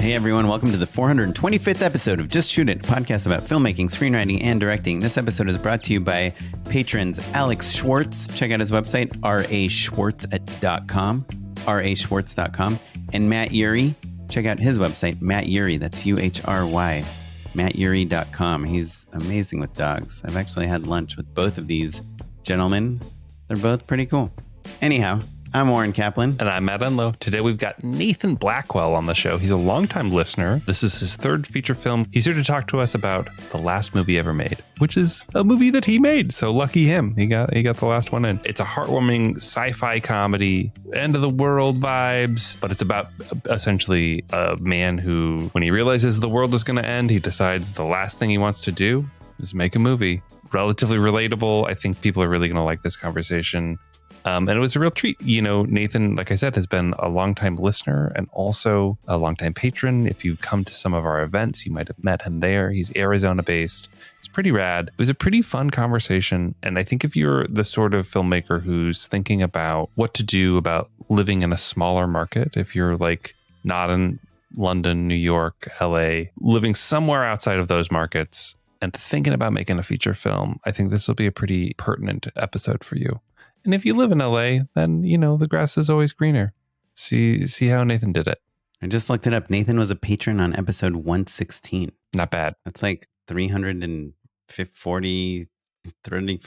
Hey everyone, welcome to the 425th episode of Just Shoot It, a podcast about filmmaking, screenwriting, and directing. This episode is brought to you by patrons Alex Schwartz. Check out his website, raschwartz.com, and Matt Urey. Check out his website, Matt Urey, that's U-H-R-Y, matturey.com. He's amazing with dogs. I've actually had lunch with both of these gentlemen. They're both pretty cool. Anyhow, I'm Oren Kaplan. And I'm Matt Unlow. Today we've got Nathan Blackwell on the show. He's a longtime listener. This is his third feature film. He's here to talk to us about the last movie ever made, which is a movie that he made. So lucky him. He got the last one in. It's a heartwarming sci-fi comedy, end of the world vibes, but it's about essentially a man who, when he realizes the world is going to end, he decides the last thing he wants to do is make a movie. Relatively relatable. I think people are really going to like this conversation. And it was a real treat. You know, Nathan, like I said, has been a longtime listener and also a longtime patron. If you've come to some of our events, you might have met him there. He's Arizona based. It's pretty rad. It was a pretty fun conversation. And I think if you're the sort of filmmaker who's thinking about what to do about living in a smaller market, if you're like not in London, New York, LA, living somewhere outside of those markets and thinking about making a feature film, I think this will be a pretty pertinent episode for you. And if you live in LA, then, you know, the grass is always greener. See how Nathan did it. I just looked it up. Nathan was a patron on episode 116. Not bad. That's like 35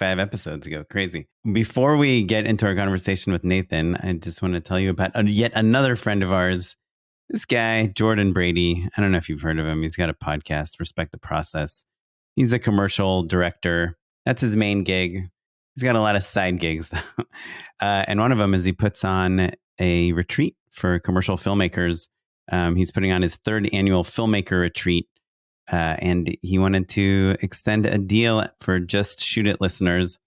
episodes ago. Crazy. Before we get into our conversation with Nathan, I just want to tell you about yet another friend of ours. This guy, Jordan Brady. I don't know if you've heard of him. He's got a podcast, Respect the Process. He's a commercial director. That's his main gig. He's got a lot of side gigs, though. And one of them is he puts on a retreat for commercial filmmakers. He's putting on his third annual filmmaker retreat. And he wanted to extend a deal for Just Shoot It listeners.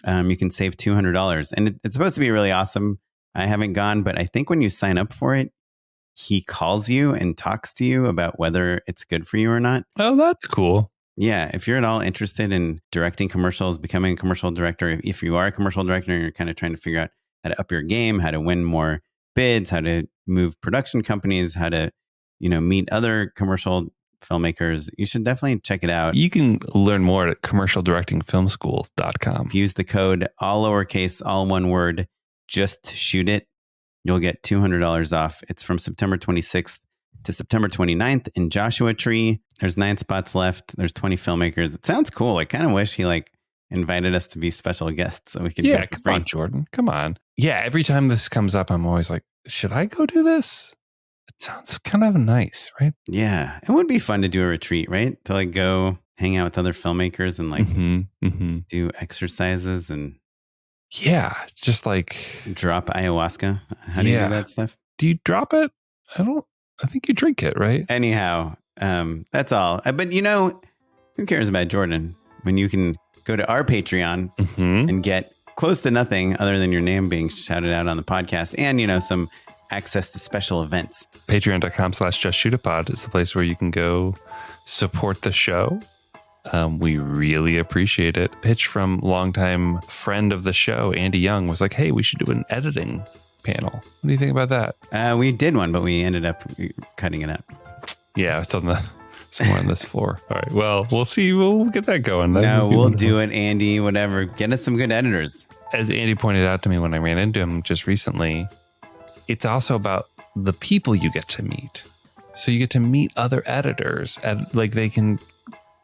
You can save $200. And it's supposed to be really awesome. I haven't gone, but I think when you sign up for it, he calls you and talks to you about whether it's good for you or not. Oh, that's cool. Yeah, if you're at all interested in directing commercials, becoming a commercial director, if you are a commercial director and you're kind of trying to figure out how to up your game, how to win more bids, how to move production companies, how to, meet other commercial filmmakers, you should definitely check it out. You can learn more at commercialdirectingfilmschool.com. Use the code, all lowercase, all one word, just shoot it. You'll get $200 off. It's from September 26th to September 29th in Joshua Tree. There's 9 spots left. There's 20 filmmakers. It sounds cool. I kind of wish he invited us to be special guests so we could. Yeah, come on, Jordan. Come on. Yeah, every time this comes up, I'm always like, should I go do this? It sounds kind of nice, right? Yeah, it would be fun to do a retreat, right? To go hang out with other filmmakers and do exercises and just drop ayahuasca. How do you do that stuff? Do you drop it? I think you drink it, right? Anyhow, that's all. But who cares about Jordan when you can go to our Patreon and get close to nothing other than your name being shouted out on the podcast and, some access to special events. Patreon.com/justshootitpod is the place where you can go support the show. We really appreciate it. Pitch from longtime friend of the show, Andy Young, was like, hey, we should do an editing panel. What do you think about that? We did one, but we ended up cutting it up. Yeah, it's somewhere on this floor. All right. Well, we'll see. We'll get that going. No, we'll do it, Andy. Whatever. Get us some good editors. As Andy pointed out to me when I ran into him just recently, it's also about the people you get to meet. So you get to meet other editors, and they can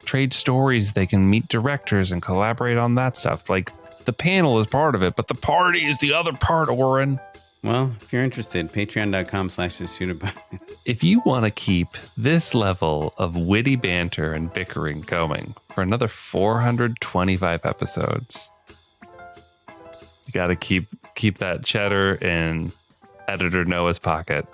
trade stories. They can meet directors and collaborate on that stuff. The panel is part of it, but the party is the other part, Oren. Well, if you're interested, patreon.com/justshootitpod. If you want to keep this level of witty banter and bickering going for another 425 episodes, you got to keep that cheddar in editor Noah's pocket.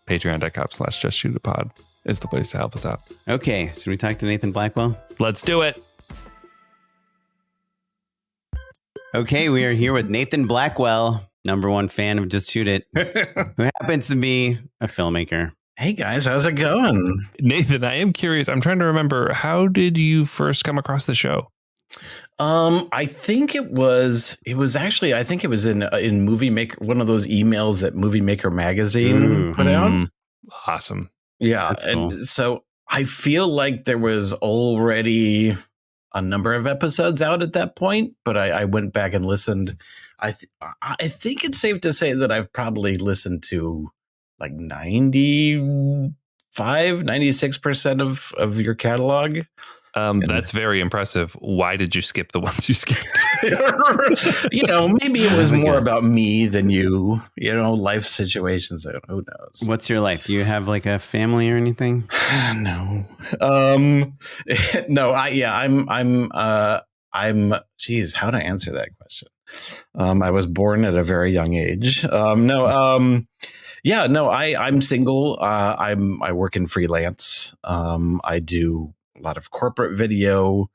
Patreon.com/justshootitpod is the place to help us out. Okay, should we talk to Nathan Blackwell? Let's do it. Okay, we are here with Nathan Blackwell, number one fan of Just Shoot It, who happens to be a filmmaker. Hey guys, how's it going? Nathan, I am curious. I'm trying to remember, how did you first come across the show? I think it was in Movie Maker, one of those emails that Movie Maker magazine put out. Awesome. Yeah. That's cool. And so I feel like there was already a number of episodes out at that point, but I went back and listened. I think it's safe to say that I've probably listened to like 96% of your catalog. That's very impressive. Why did you skip the ones you skipped? Maybe it was more about me than you, life situations. Who knows? What's your life? Do you have like a family or anything? No. No, I'm geez, how to answer that question? I was born at a very young age. I'm single. I work in freelance. I do a lot of corporate video,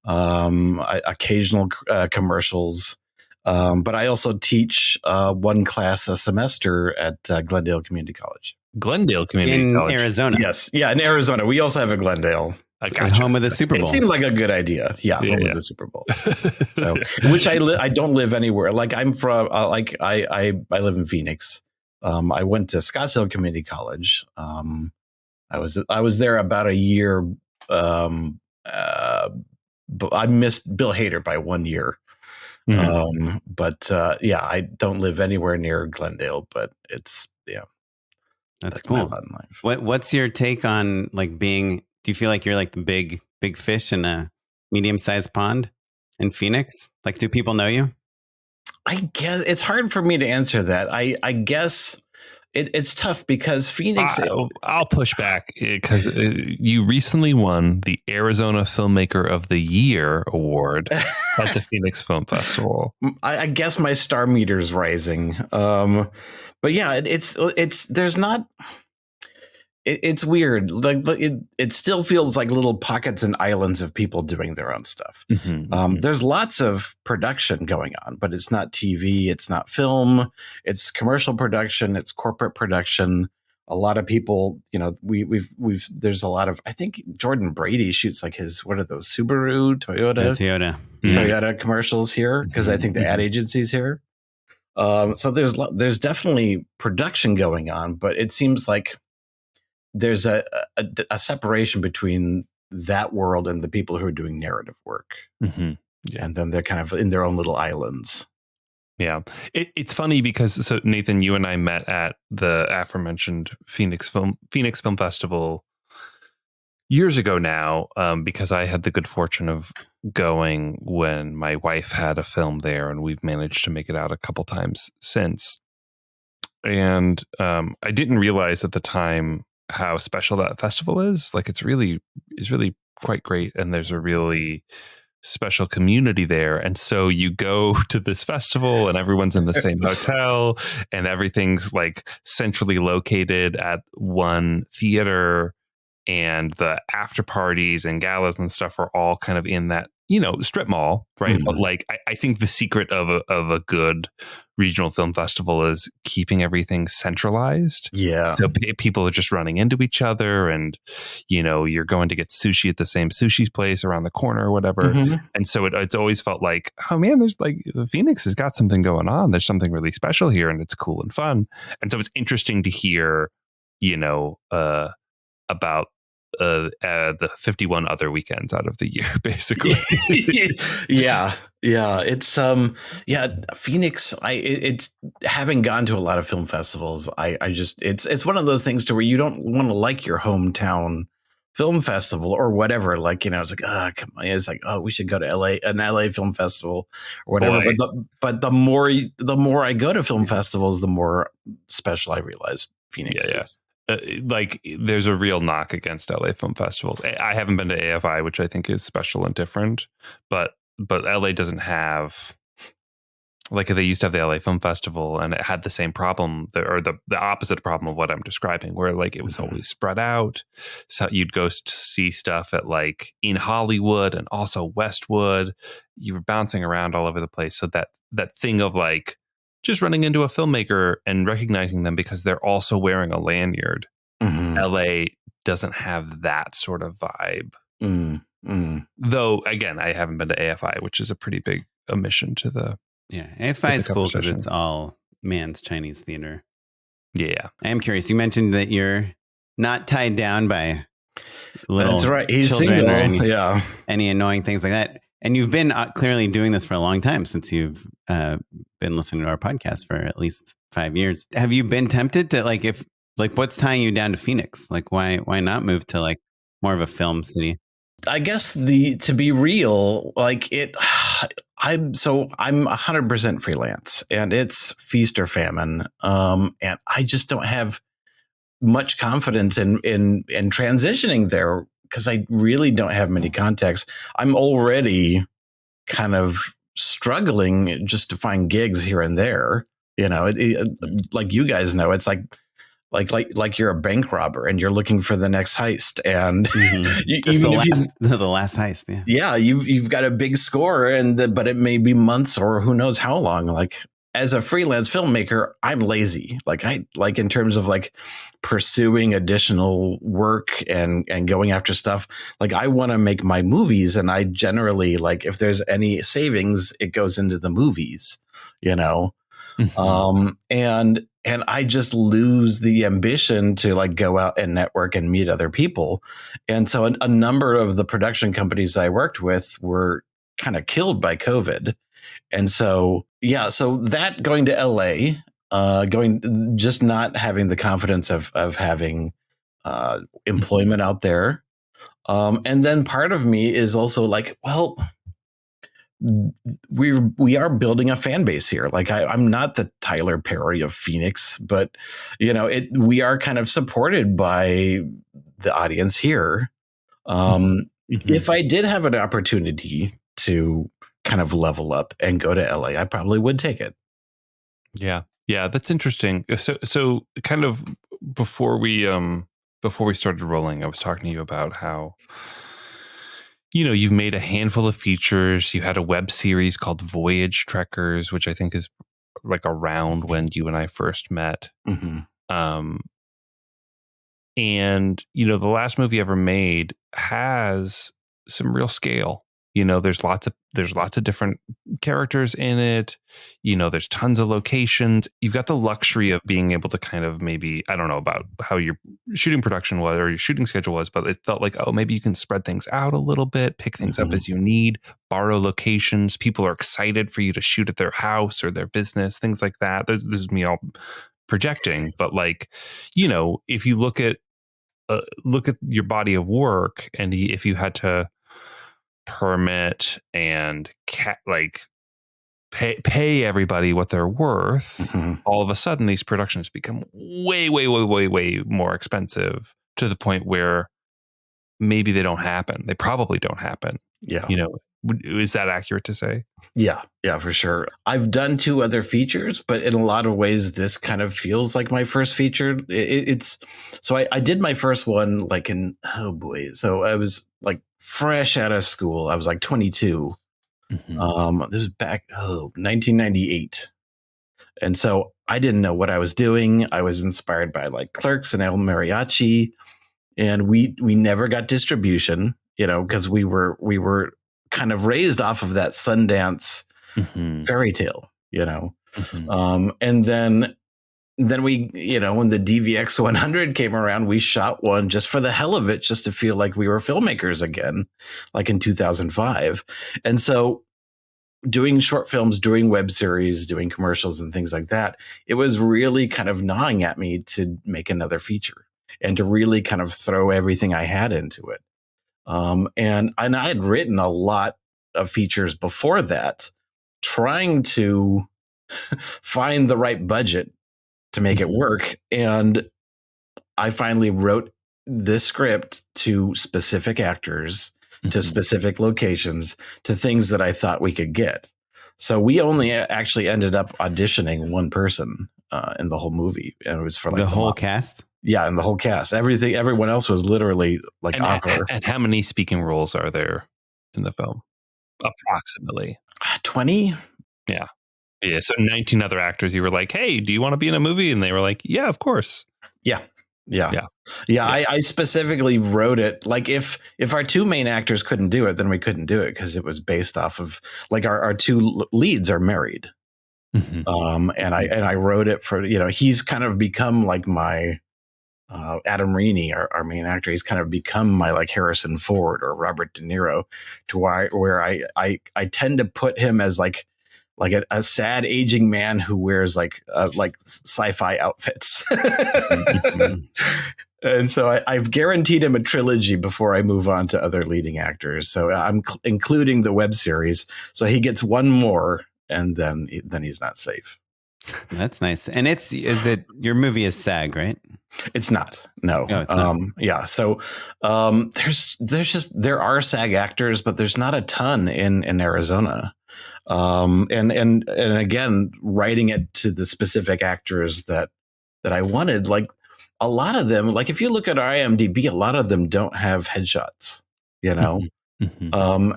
occasional commercials. But I also teach one class a semester at Glendale Community College. Glendale Community College. In Arizona. Yes. Yeah, in Arizona. We also have a Glendale. I gotcha. Home of the Super Bowl. It seemed like a good idea. Yeah, home of the Super Bowl. So, which I don't live anywhere. Like I'm from, I live in Phoenix. I went to Scottsdale Community College. I was there about a year. But I missed Bill Hader by 1 year. Mm-hmm. I don't live anywhere near Glendale, but it's that's cool. My lot in life. What's your take on like being? Do you feel like you're like the big fish in a medium-sized pond in Phoenix? Like, do people know you? I guess it's hard for me to answer that. I guess it's tough because Phoenix. I'll push back because you recently won the Arizona Filmmaker of the Year award at the Phoenix Film Festival. I guess my star meter's rising. But yeah, there's not. It's weird. Like it still feels like little pockets and islands of people doing their own stuff. Mm-hmm. There's lots of production going on, but it's not TV, it's not film, it's commercial production, it's corporate production. A lot of people, there's a lot of. I think Jordan Brady shoots like what are those Subaru, Toyota commercials here because I think the ad agency's here. So there's definitely production going on, but it seems like there's a separation between that world and the people who are doing narrative work. Mm-hmm. Yeah. And then they're kind of in their own little islands. Yeah. It's funny because Nathan, you and I met at the aforementioned Phoenix Film Festival years ago now, because I had the good fortune of going when my wife had a film there, and we've managed to make it out a couple times since. And I didn't realize at the time how special that festival is. Like it's really quite great, and there's a really special community there. And so you go to this festival and everyone's in the same hotel and everything's like centrally located at one theater, and the after parties and galas and stuff are all kind of in that, strip mall, right? Mm-hmm. But like, I think the secret of a good regional film festival is keeping everything centralized. Yeah. So people are just running into each other, and, you're going to get sushi at the same sushi place around the corner or whatever. Mm-hmm. And so it's always felt like, oh man, there's like Phoenix has got something going on. There's something really special here, and it's cool and fun. And so it's interesting to hear, about the 51 other weekends out of the year, basically. Yeah. It's Phoenix. It's having gone to a lot of film festivals. It's one of those things to where you don't want to like your hometown film festival or whatever. Like, it's like, come on. It's like, we should go to an LA film festival or whatever. But the more I go to film festivals, the more special I realize Phoenix is. Like there's a real knock against LA film festivals. I haven't been to AFI, which I think is special and different, but LA doesn't have, like, they used to have the LA Film Festival, and it had the same problem, or the opposite problem of what I'm describing, where like it was always spread out. So you'd go see stuff at like in Hollywood and also Westwood. You were bouncing around all over the place. So that thing of like just running into a filmmaker and recognizing them because they're also wearing a lanyard. Mm-hmm. LA doesn't have that sort of vibe. Though, again, I haven't been to AFI, which is a pretty big omission to the... Yeah, AFI is cool because it's all man's Chinese theater. Yeah. I am curious. You mentioned that you're not tied down by little That's right. He's children single. or any annoying things like that. And you've been clearly doing this for a long time, since you've been listening to our podcast for at least 5 years. Have you been tempted to what's tying you down to Phoenix? Like, why not move to like more of a film city? I guess to be real, like I'm 100% freelance, and it's feast or famine. And I just don't have much confidence in transitioning there, because I really don't have many contacts. I'm already kind of struggling just to find gigs here and there. You know, like you guys know, it's like you're a bank robber and you're looking for the next heist, and the last heist. Yeah, you've got a big score, but it may be months or who knows how long. Like, as a freelance filmmaker, I'm lazy. Like, in terms of like pursuing additional work and going after stuff. Like, I want to make my movies, and I generally, like, if there's any savings, it goes into the movies, you know. And I just lose the ambition to like go out and network and meet other people. And so a number of the production companies I worked with were kind of killed by COVID. And so, so that going to LA, just not having the confidence of having employment out there. And then part of me is also like, well, we are building a fan base here. Like, I'm not the Tyler Perry of Phoenix, but you know, we are kind of supported by the audience here. If I did have an opportunity to kind of level up and go to LA, I probably would take it. Yeah, that's interesting. So kind of before we started rolling, I was talking to you about how, you know, you've made a handful of features. You had a web series called Voyage Trekkers, which I think is like around when you and I first met. And, you know, the last movie ever made has some real scale. You know, there's lots of different characters in it. You know, there's tons of locations. You've got the luxury of being able to kind of, maybe, I don't know about how your shooting production was or your shooting schedule was, but it felt like, oh, maybe you can spread things out a little bit, pick things up as you need, borrow locations. People are excited for you to shoot at their house or their business, things like that. This is me all projecting, but like, you know, if you look at your body of work, and if you had to permit and pay everybody what they're worth, all of a sudden these productions become way more expensive, to the point where maybe they don't happen. They probably don't happen. Yeah. You know, is that accurate to say? Yeah, for sure. I've done 2 other features, but in a lot of ways, this kind of feels like my first feature. So I did my first one like so I was like fresh out of school. I was like 22. This was back 1998, and so I didn't know what I was doing. I was inspired by like Clerks and El Mariachi, and we never got distribution, you know, because we were kind of raised off of that Sundance fairy tale, you know. And then we, you know, when the DVX 100 came around, we shot one just for the hell of it, just to feel like we were filmmakers again, like in 2005. And so doing short films, doing web series, doing commercials and things like that, it was really kind of gnawing at me to make another feature and to really kind of throw everything I had into it. And I had written a lot of features before that, trying to find the right budget to make it work. And I finally wrote this script to specific actors, to specific locations, to things that I thought we could get. So we only actually ended up auditioning one person in the whole movie, and it was for like the whole cast. Yeah, and the whole cast. Everyone else was literally like offer. And how many speaking roles are there in the film? Approximately 20. Yeah. So 19 other actors. You were like, "Hey, do you want to be in a movie?" And they were like, "Yeah, of course." Yeah. I specifically wrote it like if our 2 main actors couldn't do it, then we couldn't do it, because it was based off of like our 2 leads are married. And I wrote it for, you know, he's kind of become like my Adam Reaney, our main actor, he's kind of become my like Harrison Ford or Robert De Niro, to where I tend to put him as like a sad aging man who wears like sci-fi outfits. And so I've guaranteed him a trilogy before I move on to other leading actors. So I'm including the web series. So he gets one more, and then he's not safe. That's nice. And your movie is SAG, right? It's not. No. No, it's not. Yeah. So there are SAG actors, but there's not a ton in Arizona. And again, writing it to the specific actors that I wanted, like a lot of them, like if you look at our IMDb, a lot of them don't have headshots, you know?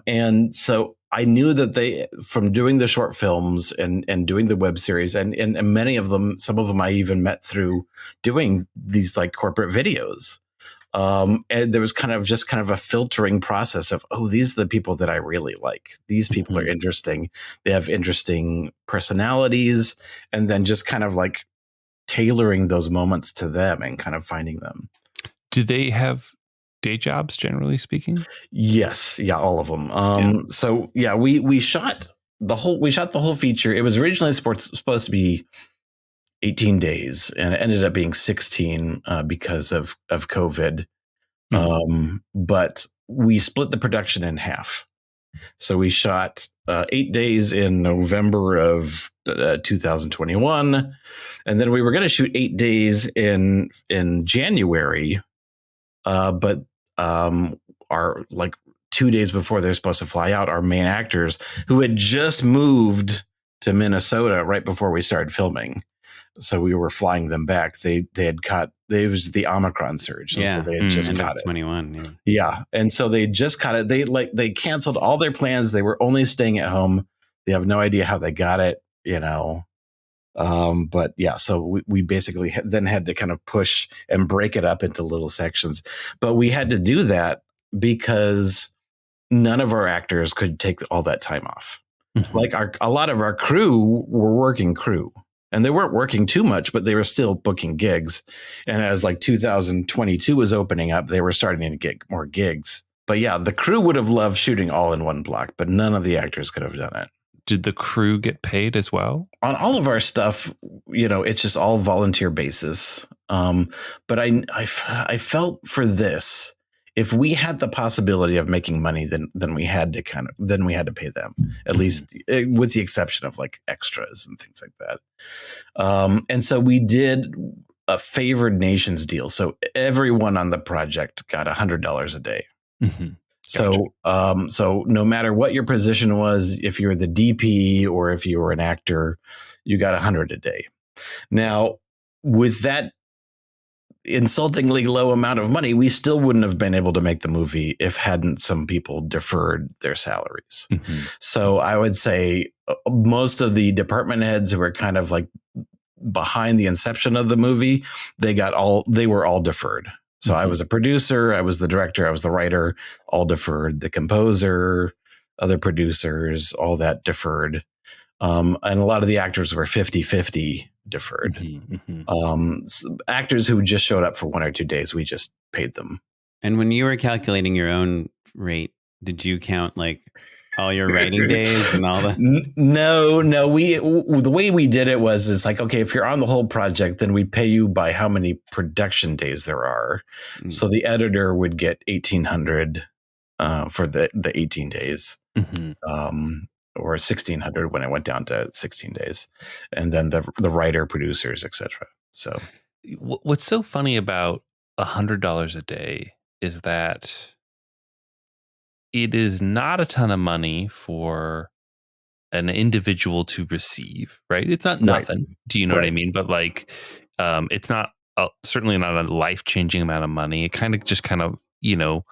And so I knew that from doing the short films and doing the web series and many of them, some of them I even met through doing these like corporate videos. And there was kind of a filtering process of, these are the people that I really like. These people are interesting. They have interesting personalities, and then just kind of like tailoring those moments to them and kind of finding them. Do they have day jobs, generally speaking? Yes. Yeah. All of them. So yeah, we shot the whole feature. It was originally supposed to be 18 days, and it ended up being 16 because of COVID. But we split the production in half. So we shot 8 days in November of 2021, and then we were going to shoot 8 days in January, but our like 2 days before they're supposed to fly out, our main actors who had just moved to Minnesota right before we started filming. So we were flying them back. They had caught, it was the Omicron surge. Yeah. So they had just caught it. 21. Yeah. And so they just caught it. They canceled all their plans. They were only staying at home. They have no idea how they got it, you know. But yeah, so we basically then had to kind of push and break it up into little sections. But we had to do that because none of our actors could take all that time off. Like a lot of our crew were working crew. And they weren't working too much, but they were still booking gigs. And as like 2022 was opening up, they were starting to get more gigs. But yeah, the crew would have loved shooting all in one block, but none of the actors could have done it. Did the crew get paid as well? On all of our stuff, you know, it's just all volunteer basis. But I felt for this, if we had the possibility of making money, then we had to pay them, at least with the exception of like extras and things like that. And so we did a favored nations deal. So everyone on the project got $100 a day. So, so no matter what your position was, if you're the DP or if you were an actor, you got $100 a day. Now, with that insultingly low amount of money, we still wouldn't have been able to make the movie if hadn't some people deferred their salaries. So I would say most of the department heads who were kind of like behind the inception of the movie, they were all deferred. So I was a producer, I was the director, I was the writer, all deferred. The composer, other producers, all that deferred. And a lot of the actors were 50-50 deferred. Actors who just showed up for 1 or 2 days, we just paid them. And when you were calculating your own rate, did you count like all your writing days and all that? No. The way we did it was like, okay, if you're on the whole project, then we pay you by how many production days there are. So the editor would get $1,800 for the 18 days. Or 1,600 when it went down to 16 days, and then the writer, producers, etc. So, what's so funny about $100 a day is that it is not a ton of money for an individual to receive, right? It's not nothing. Right. Do you know what I mean? But like, it's not certainly not a life-changing amount of money. It kind of, you know,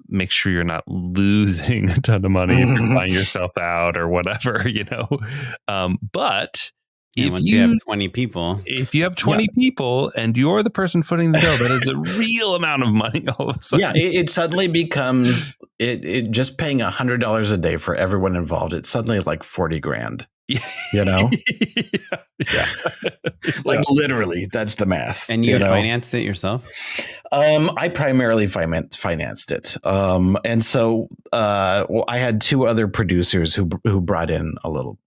make sure you're not losing a ton of money if you're buying yourself out or whatever, you know. But if you have 20 people, people and you're the person footing the bill, that is a real amount of money all of a sudden. Yeah, it suddenly becomes it just paying $100 a day for everyone involved. It's suddenly like $40,000. You know, yeah. like literally, that's the math. And you financed it yourself? I primarily financed it. And so I had two other producers who brought in a little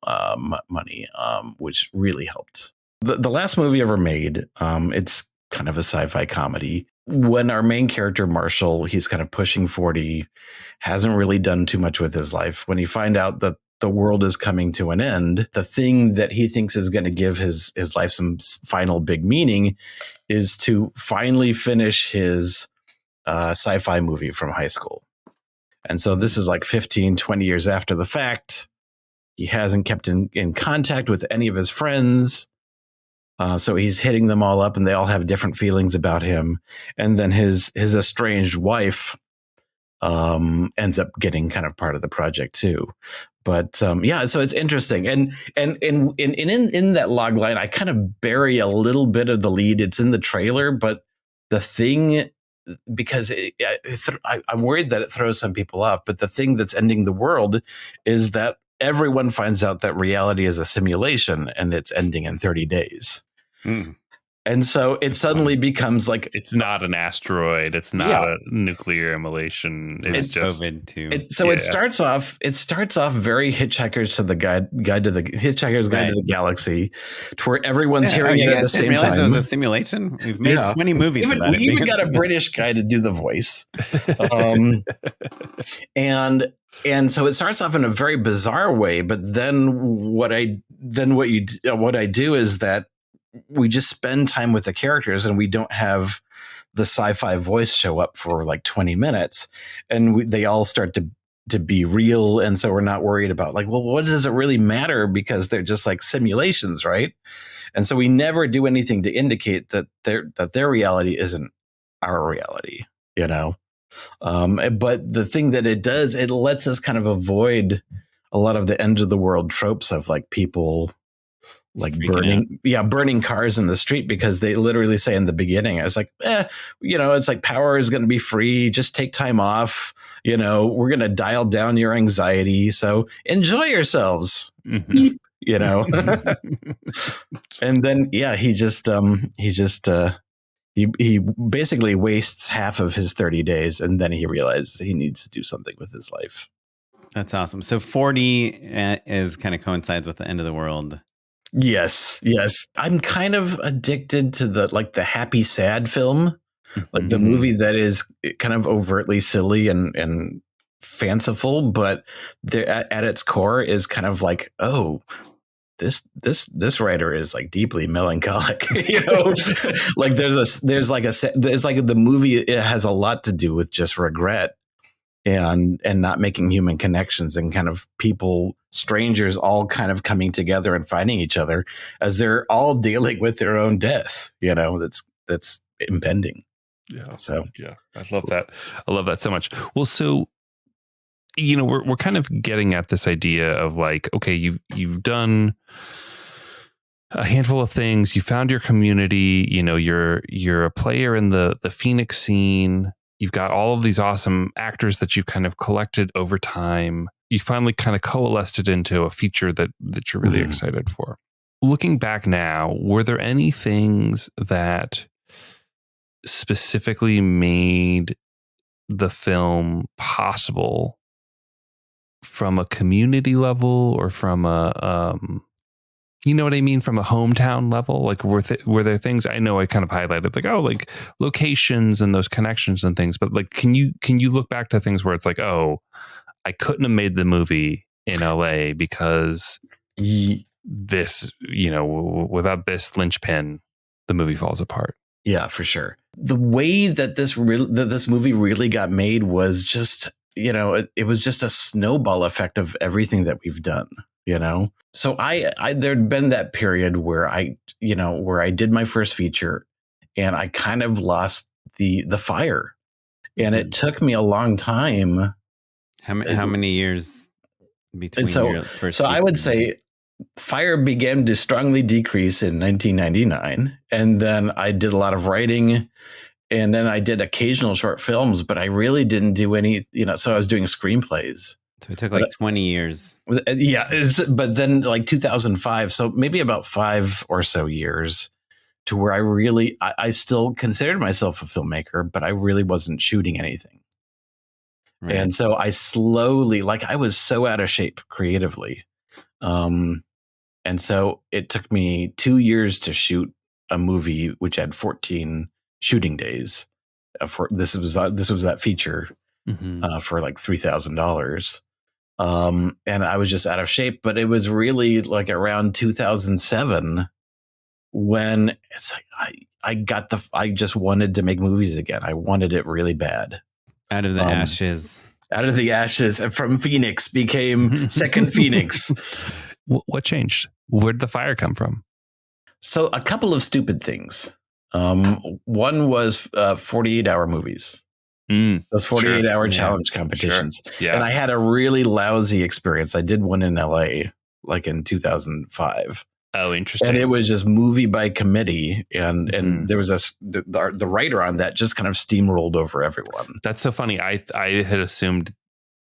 money, which really helped. The last movie ever made, it's kind of a sci-fi comedy. When our main character, Marshall, he's kind of pushing 40, hasn't really done too much with his life. When he find out that the world is coming to an end, the thing that he thinks is going to give his life some final big meaning is to finally finish his sci-fi movie from high school. And so this is like 15, 20 years after the fact. He hasn't kept in contact with any of his friends. So he's hitting them all up and they all have different feelings about him. And then his estranged wife ends up getting kind of part of the project too. But so it's interesting. And in that log line, I kind of bury a little bit of the lead. It's in the trailer, but the thing, because I'm worried that it throws some people off, but the thing that's ending the world is that everyone finds out that reality is a simulation and it's ending in 30 days. Mm. And so it suddenly becomes like it's not an asteroid. It's not a nuclear immolation. It's just COVID too. It starts off very Hitchhiker's Guide to the Galaxy, to where everyone's hearing it at the same time. It was a simulation. We've made 20 movies. We even got a British guy to do the voice. And so it starts off in a very bizarre way. But then what I do is that we just spend time with the characters and we don't have the sci-fi voice show up for like 20 minutes and they all start to be real. And so we're not worried about like, well, what does it really matter? Because they're just like simulations. Right. And so we never do anything to indicate that their reality isn't our reality, you know? But the thing that it does, it lets us kind of avoid a lot of the end of the world tropes of like people like burning cars in the street, because they literally say in the beginning, I was like, it's like power is going to be free. Just take time off. We're going to dial down your anxiety. So enjoy yourselves. Mm-hmm. And then, he basically wastes half of his 30 days. And then he realizes he needs to do something with his life. That's awesome. So 40 is kind of coincides with the end of the world. Yes. I'm kind of addicted to the happy sad film, like the movie that is kind of overtly silly and fanciful, but at its core is kind of like, oh, this writer is like deeply melancholic, like there's like the movie, it has a lot to do with just regret and not making human connections and kind of strangers all kind of coming together and finding each other as they're all dealing with their own death, that's impending. Yeah. So yeah, I love that. I love that so much. Well, so, we're kind of getting at this idea of like, okay, you've done a handful of things. You found your community, you're a player in the Phoenix scene. You've got all of these awesome actors that you've kind of collected over time. You finally kind of coalesced it into a feature that you're really excited for. Looking back now, were there any things that specifically made the film possible from a community level or from a, you know what I mean? From a hometown level? Like were there things, I know I kind of highlighted like, oh, like locations and those connections and things, but like, can you look back to things where it's like, oh, I couldn't have made the movie in LA because this, without this linchpin, the movie falls apart. Yeah, for sure. The way that this movie really got made was just, it was just a snowball effect of everything that we've done. So there'd been that period where I did my first feature and I kind of lost the fire, and it took me a long time. How many years between your first? So I would say fire began to strongly decrease in 1999. And then I did a lot of writing, and then I did occasional short films, but I really didn't do any, so I was doing screenplays. So it took like 20 years. Yeah, but then like 2005, so maybe about 5 or so years to where I still considered myself a filmmaker, but I really wasn't shooting anything. Right. And so I slowly, like I was so out of shape creatively. And so it took me 2 years to shoot a movie which had 14 shooting days. This was that feature for like $3,000. And I was just out of shape, but it was really like around 2007 when it's like I just wanted to make movies again. I wanted it really bad. Out of the ashes. Out of the ashes, and from Phoenix became Second Phoenix. What changed? Where'd the fire come from? So a couple of stupid things. One was 48-hour movies. Those 48-hour challenge competitions. Sure. Yeah. And I had a really lousy experience. I did one in LA, like in 2005. Oh, interesting. And it was just movie by committee. And there was the writer on that just kind of steamrolled over everyone. That's so funny. I had assumed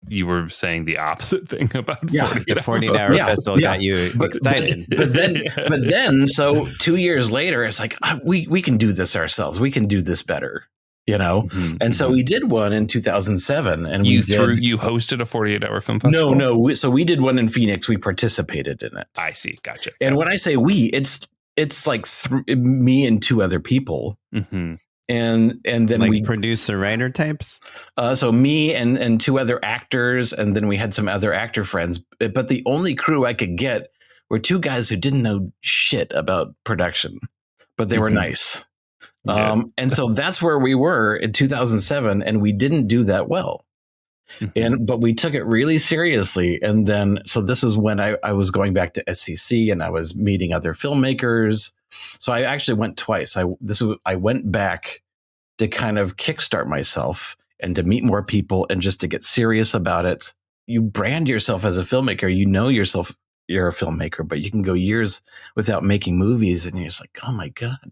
you were saying the opposite thing about 48-hour festival got you excited. But then, so 2 years later, it's like, we can do this ourselves. We can do this better. And so we did one in 2007, and you hosted a 48-hour film festival. No. So we did one in Phoenix. We participated in it. I see. Gotcha. And when I say we, it's like me and 2 other people. And then like we producer writer types. So me and 2 other actors, and then we had some other actor friends. But the only crew I could get were 2 guys who didn't know shit about production, but they were nice. Yeah. And so that's where we were in 2007, and we didn't do that well. But we took it really seriously. And then, so this is when I was going back to SCC and I was meeting other filmmakers. So I actually went twice. I went back to kind of kickstart myself and to meet more people and just to get serious about it. You brand yourself as a filmmaker, yourself, you're a filmmaker, but you can go years without making movies. And you're just like, oh my God.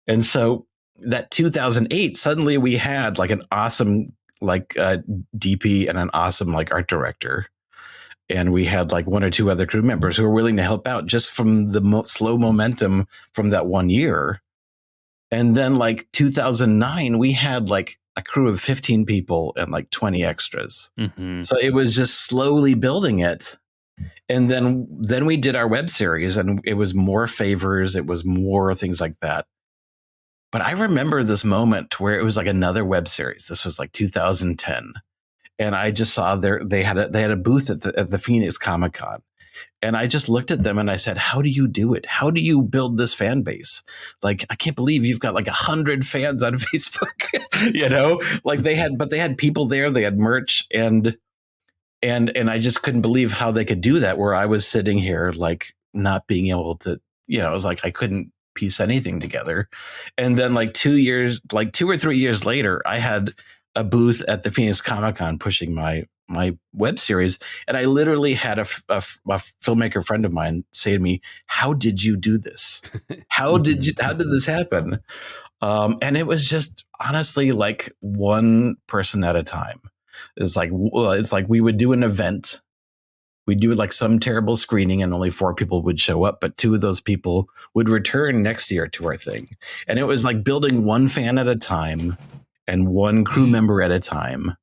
And so that 2008, suddenly we had like an awesome DP and an awesome like art director. And we had like 1 or 2 other crew members who were willing to help out just from the slow momentum from that 1 year. And then like 2009, we had like a crew of 15 people and like 20 extras. So it was just slowly building it. And then we did our web series, and it was more favors. It was more things like that. But I remember this moment where it was like another web series. This was like 2010. And I just saw they had a booth at the Phoenix Comic-Con. And I just looked at them and I said, how do you do it? How do you build this fan base? Like, I can't believe you've got like 100 fans on Facebook, like they had people there, they had merch, and I just couldn't believe how they could do that, where I was sitting here, like not being able to, it was like, I couldn't piece anything together. And then like 2 or 3 years later, I had a booth at the Phoenix Comic-Con pushing my web series. And I literally had a filmmaker friend of mine say to me, how did you do this? How did this happen? And it was just honestly like one person at a time. It's like we would do an event. We'd do like some terrible screening and only 4 people would show up, but 2 of those people would return next year to our thing. And it was like building one fan at a time and one crew member at a time.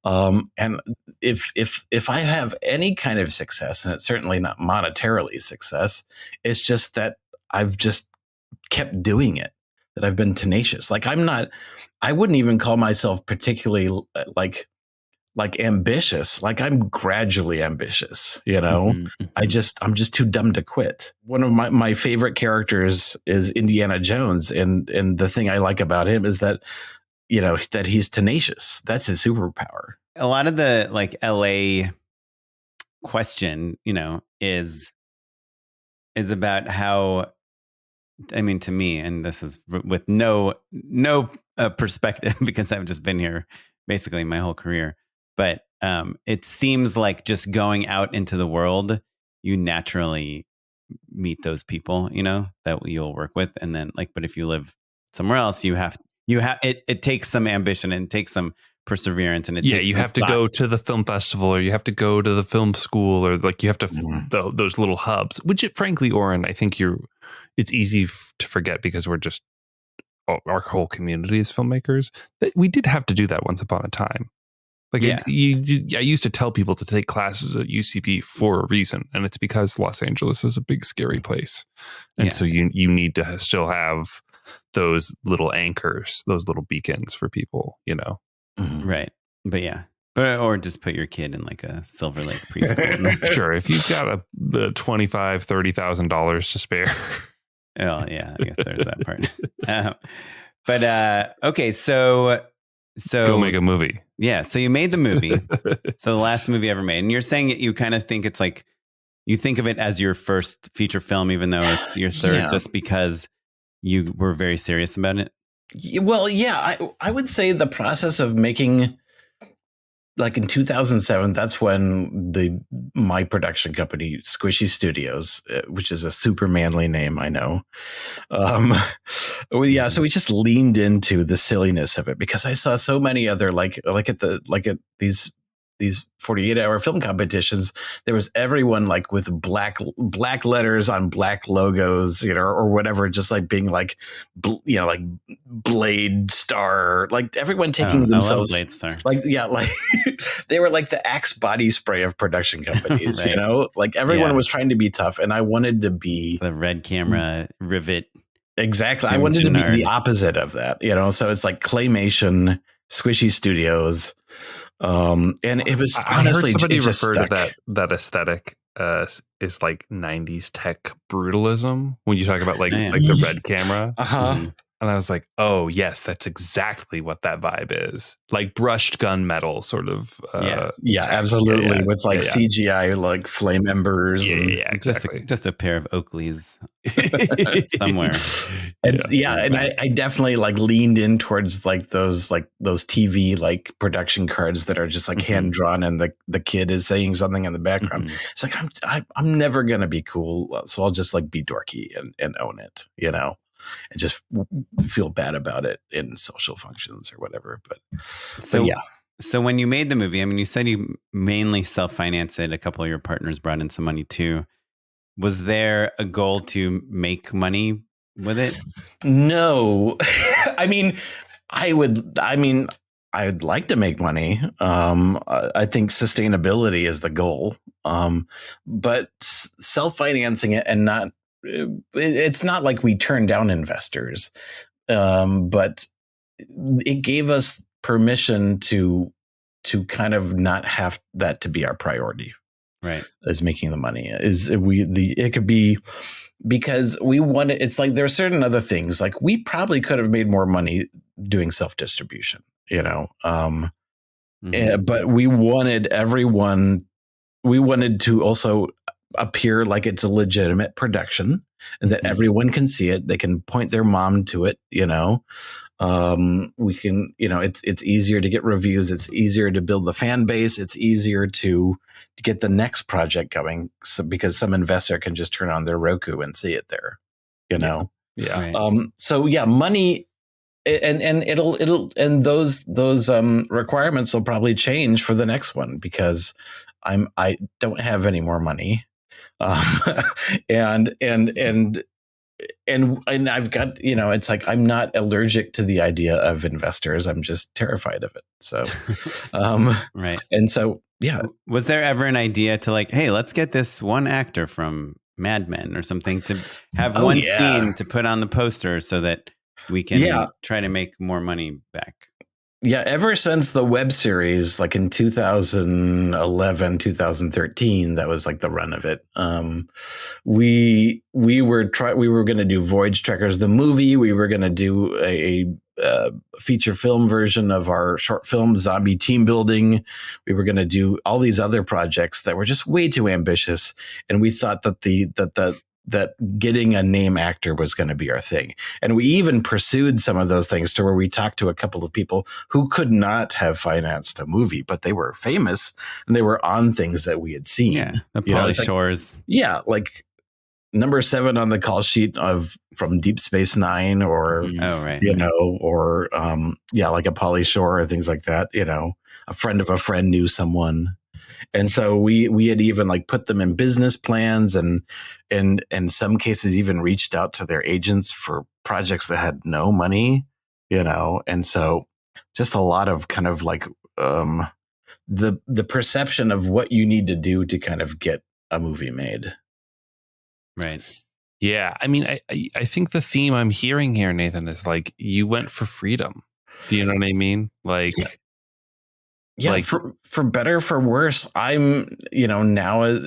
And if I have any kind of success, and it's certainly not monetarily success, it's just that I've just kept doing it, that I've been tenacious. Like I wouldn't even call myself particularly like ambitious. Like I'm gradually ambitious, I'm just too dumb to quit. One of my favorite characters is Indiana Jones. And the thing I like about him is that, that he's tenacious. That's his superpower. A lot of the like LA question, is about how, I mean, to me, and this is with no perspective because I've just been here basically my whole career. But it seems like just going out into the world, you naturally meet those people, that you'll work with. And then but if you live somewhere else, it takes some ambition and takes some perseverance, and it Yeah, takes you some have to thought. go to the film festival, or you have to go to the film school, or like you have to those little hubs. Which, frankly, Oren, I think it's easy to forget because we're just our whole community is filmmakers. That we did have to do that once upon a time. Like Yeah. I used to tell people to take classes at UCB for a reason, and it's because Los Angeles is a big, scary place, and so you need to still have those little anchors, those little beacons for people, Right. But yeah. Or just put your kid in like a Silver Lake preschool. Sure, if you've got the $25,000-$30,000 to spare. Oh yeah, I guess there's that part. But okay, so go make a movie. Yeah, so you made the movie. So the last movie ever made, and you're saying you kind of think it's like you think of it as your first feature film, even though it's your third, just because you were very serious about it. Well, yeah, I would say the process of making, like in 2007, that's when my production company, Squishy Studios, which is a super manly name, I know. So we just leaned into the silliness of it because I saw so many other like at these 48-hour film competitions, there was everyone like with black letters on black logos, or whatever, just like being like, like Blade Star, like everyone taking themselves, I love Blade Star. like they were like the Axe body spray of production companies, Right. like everyone was trying to be tough, and I wanted to be the red camera rivet. Exactly, I wanted to be the opposite of that, so it's like claymation, Squishy Studios. And it was honestly, I heard somebody refer stuck. to that aesthetic is like 90s tech brutalism when you talk about like the red camera. And I was like, oh yes, that's exactly what that vibe is, like brushed gunmetal sort of. Absolutely, with like CGI like flame embers. Yeah, exactly. Just a pair of Oakleys somewhere. And I definitely like leaned in towards like those TV like production cards that are just like hand drawn, and the kid is saying something in the background. It's like I'm never gonna be cool, so I'll just like be dorky and own it, and just feel bad about it in social functions or whatever. But So when you made the movie, I mean, you said you mainly self-financed it. A couple of your partners brought in some money too. Was there a goal to make money with it? No. I would like to make money. I think sustainability is the goal. But self-financing it and not, it's not like we turned down investors. But it gave us permission to kind of not have that to be our priority. Right. As making the money it could be, because we want it. It's like there are certain other things, like we probably could have made more money doing self-distribution, but we wanted to also appear like it's a legitimate production and that everyone can see it. They can point their mom to it, we can, it's easier to get reviews. It's easier to build the fan base. It's easier to get the next project going, because some investor can just turn on their Roku and see it there, Yeah. Right. Money, and those requirements will probably change for the next one, because I don't have any more money. And I've got, it's like, I'm not allergic to the idea of investors. I'm just terrified of it. So, right. And so, Was there ever an idea to like, hey, let's get this one actor from Mad Men or something to have one scene to put on the poster so that we can try to make more money back? Yeah, ever since the web series, like in 2011, 2013, that was like the run of it. We were going to do Voyage Trekkers, the movie. We were going to do a feature film version of our short film Zombie Team Building. We were going to do all these other projects that were just way too ambitious, and we thought that that getting a name actor was going to be our thing. And we even pursued some of those things to where we talked to a couple of people who could not have financed a movie, but they were famous and they were on things that we had seen. Yeah. The Pauly Shores. Like number 7 on the call sheet from Deep Space Nine, or Oh, right. or like a Pauly Shore or things like that. A friend of a friend knew someone. And so we had even like put them in business plans, and in some cases even reached out to their agents for projects that had no money, and so just a lot of kind of like the perception of what you need to do to kind of get a movie made. Right. Yeah. I mean, I think the theme I'm hearing here, Nathan, is like you went for freedom. Do you know what I mean? Like, yeah, like, for better, for worse, I'm, now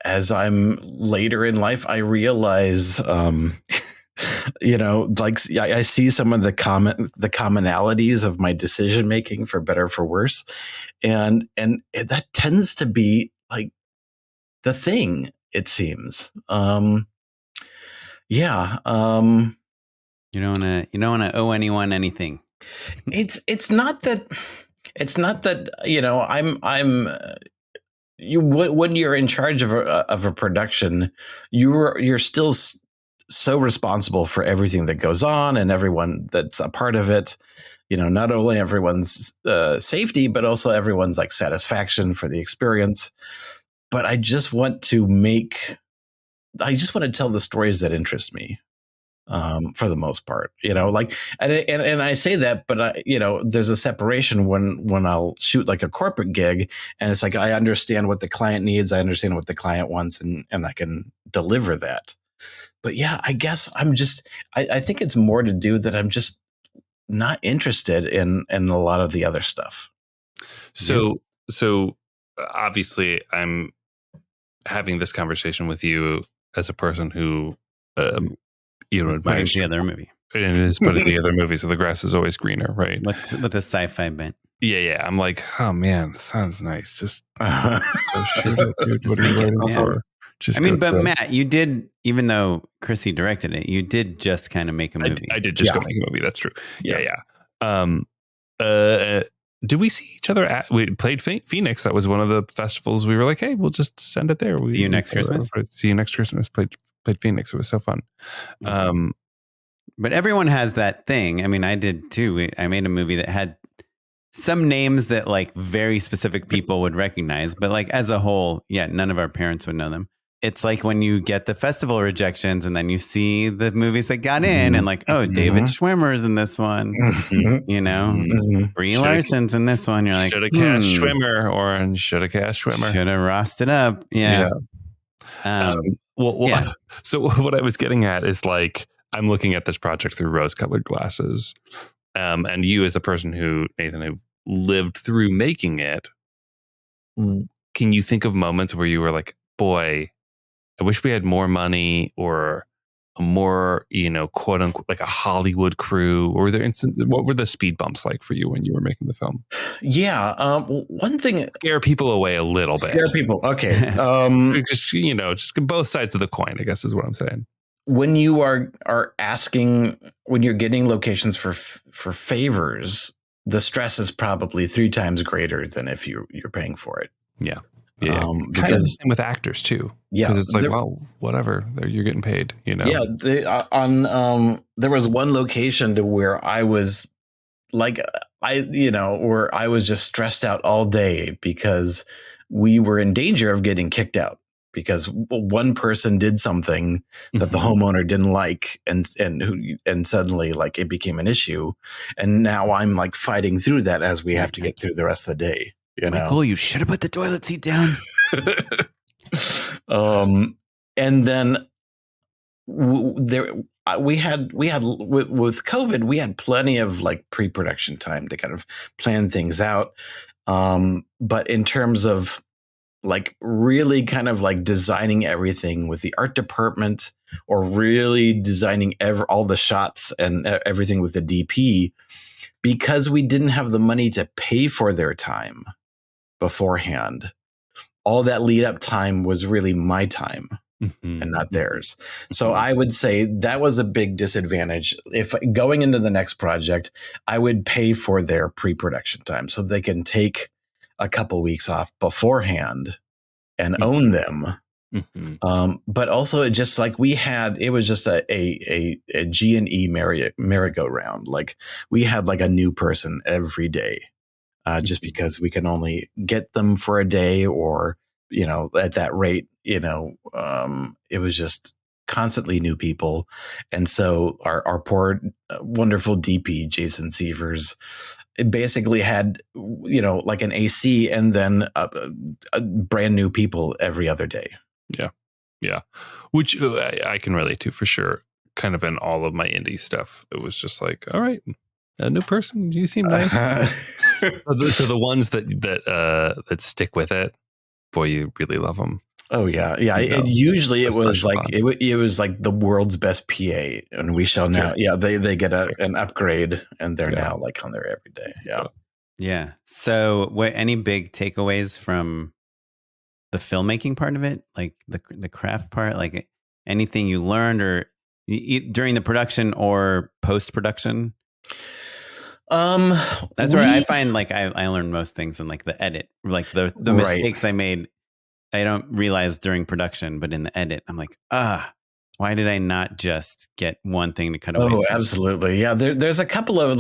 as I'm later in life, I realize, like I see some of the commonalities of my decision making, for better, for worse, and that tends to be like the thing, it seems. Yeah. You don't want to owe anyone anything. It's not that when you're in charge of a production, you're still so responsible for everything that goes on and everyone that's a part of it. Not only everyone's safety, but also everyone's like satisfaction for the experience. But I just want to tell the stories that interest me. For the most part, like, and I say that, but there's a separation when I'll shoot like a corporate gig, and it's like I understand what the client needs, I understand what the client wants, and I can deliver that. But yeah, I guess I think it's more to do that I'm just not interested in a lot of the other stuff. So obviously I'm having this conversation with you as a person who, putting together a movie. And it is putting together a movie, so the grass is always greener, right? With a sci-fi bent. Yeah. I'm like, oh man, sounds nice. Just oh, shit, dude, just what are you waiting for? But Matt, you did, even though Chrissy directed it, you did just kind of make a movie. I did just go make a movie. That's true. Yeah. Did we see each other we played Phoenix? That was one of the festivals. We were like, hey, we'll just send it there. See you next Christmas. See you next Christmas. Played Phoenix. It was so fun. But everyone has that thing. I mean, I did too. I made a movie that had some names that like very specific people would recognize, but like as a whole, none of our parents would know them. It's like when you get the festival rejections and then you see the movies that got in and like, oh, David Schwimmer's in this one, Brie Larson's in this one. You're like, should have cast Schwimmer, or should have cast Schwimmer. Should have rossed up. Yeah. So what I was getting at is like, I'm looking at this project through rose-colored glasses. And you as a person who, Nathan, who lived through making it, can you think of moments where you were like, boy, I wish we had more money, or a more, quote unquote, like a Hollywood crew? Or were there instances, what were the speed bumps like for you when you were making the film? Yeah. One thing, scare people away a little bit. Scare people. Okay. Just both sides of the coin, I guess is what I'm saying. When you are asking, when you're getting locations for favors, the stress is probably 3 times greater than if you're paying for it. Yeah. Because kind of the same with actors too. Yeah, because it's like, well, whatever, you're getting paid. Yeah. There was one location to where I was like, where I was just stressed out all day because we were in danger of getting kicked out because one person did something that the homeowner didn't like, and suddenly like it became an issue, and now I'm like fighting through that as we have to get through the rest of the day. Michael, you should have put the toilet seat down. And then we had with COVID, we had plenty of like pre-production time to kind of plan things out. But in terms of like really kind of like designing everything with the art department, or really designing all the shots and everything with the DP, because we didn't have the money to pay for their time beforehand, all that lead up time was really my time and not theirs. So I would say that was a big disadvantage. If going into the next project, I would pay for their pre-production time so they can take a couple weeks off beforehand and own them But also it just like it was just a G&E merry-go-round. Like we had like a new person every day, just because we can only get them for a day, or, at that rate, it was just constantly new people. And so our poor, wonderful DP, Jason Sievers, it basically had, like an AC and then a brand new people every other day. Yeah. Which I can relate to for sure. Kind of in all of my indie stuff, it was just like, all right, a new person. You seem nice. So the ones that stick with it, boy, you really love them. Oh yeah. Usually it was like it was like the world's best PA, and we shall now. Yeah, they get an upgrade, and they're now like on there every day. Yeah. So, any big takeaways from the filmmaking part of it, like the craft part, like anything you learned or during the production or post production? That's where I find like I learned most things in like the edit, like the mistakes I made. I don't realize during production, but in the edit, I'm like, why did I not just get one thing to cut away? Oh, absolutely. Yeah. There's a couple of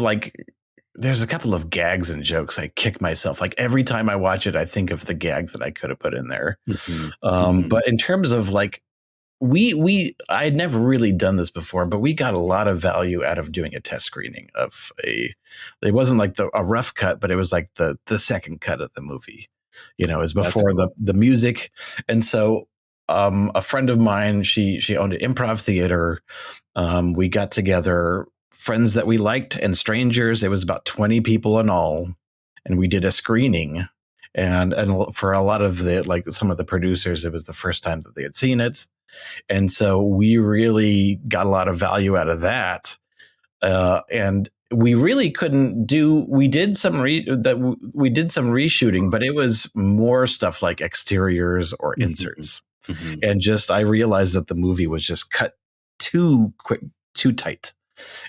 gags and jokes I kick myself. Like every time I watch it, I think of the gag that I could have put in there. But in terms of like, I had never really done this before, but we got a lot of value out of doing a test screening of it wasn't like a rough cut, but it was like the second cut of the movie. It was before the music. And so a friend of mine, she owned an improv theater. We got together, friends that we liked and strangers. It was about 20 people in all. And we did a screening. And for a lot of some of the producers, it was the first time that they had seen it. And so we really got a lot of value out of that. And we really we did some reshooting, but it was more stuff like exteriors or inserts. And I realized that the movie was just cut too quick, too tight.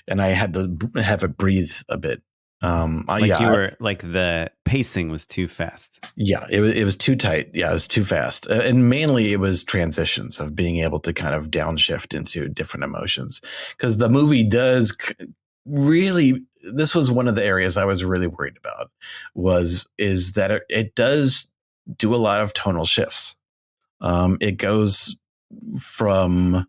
And I had to have it breathe a bit. The pacing was too fast. Yeah, it was too tight. Yeah, it was too fast. And mainly it was transitions of being able to kind of downshift into different emotions, because the movie does really, this was one of the areas I was really worried about, is that it does do a lot of tonal shifts. It goes from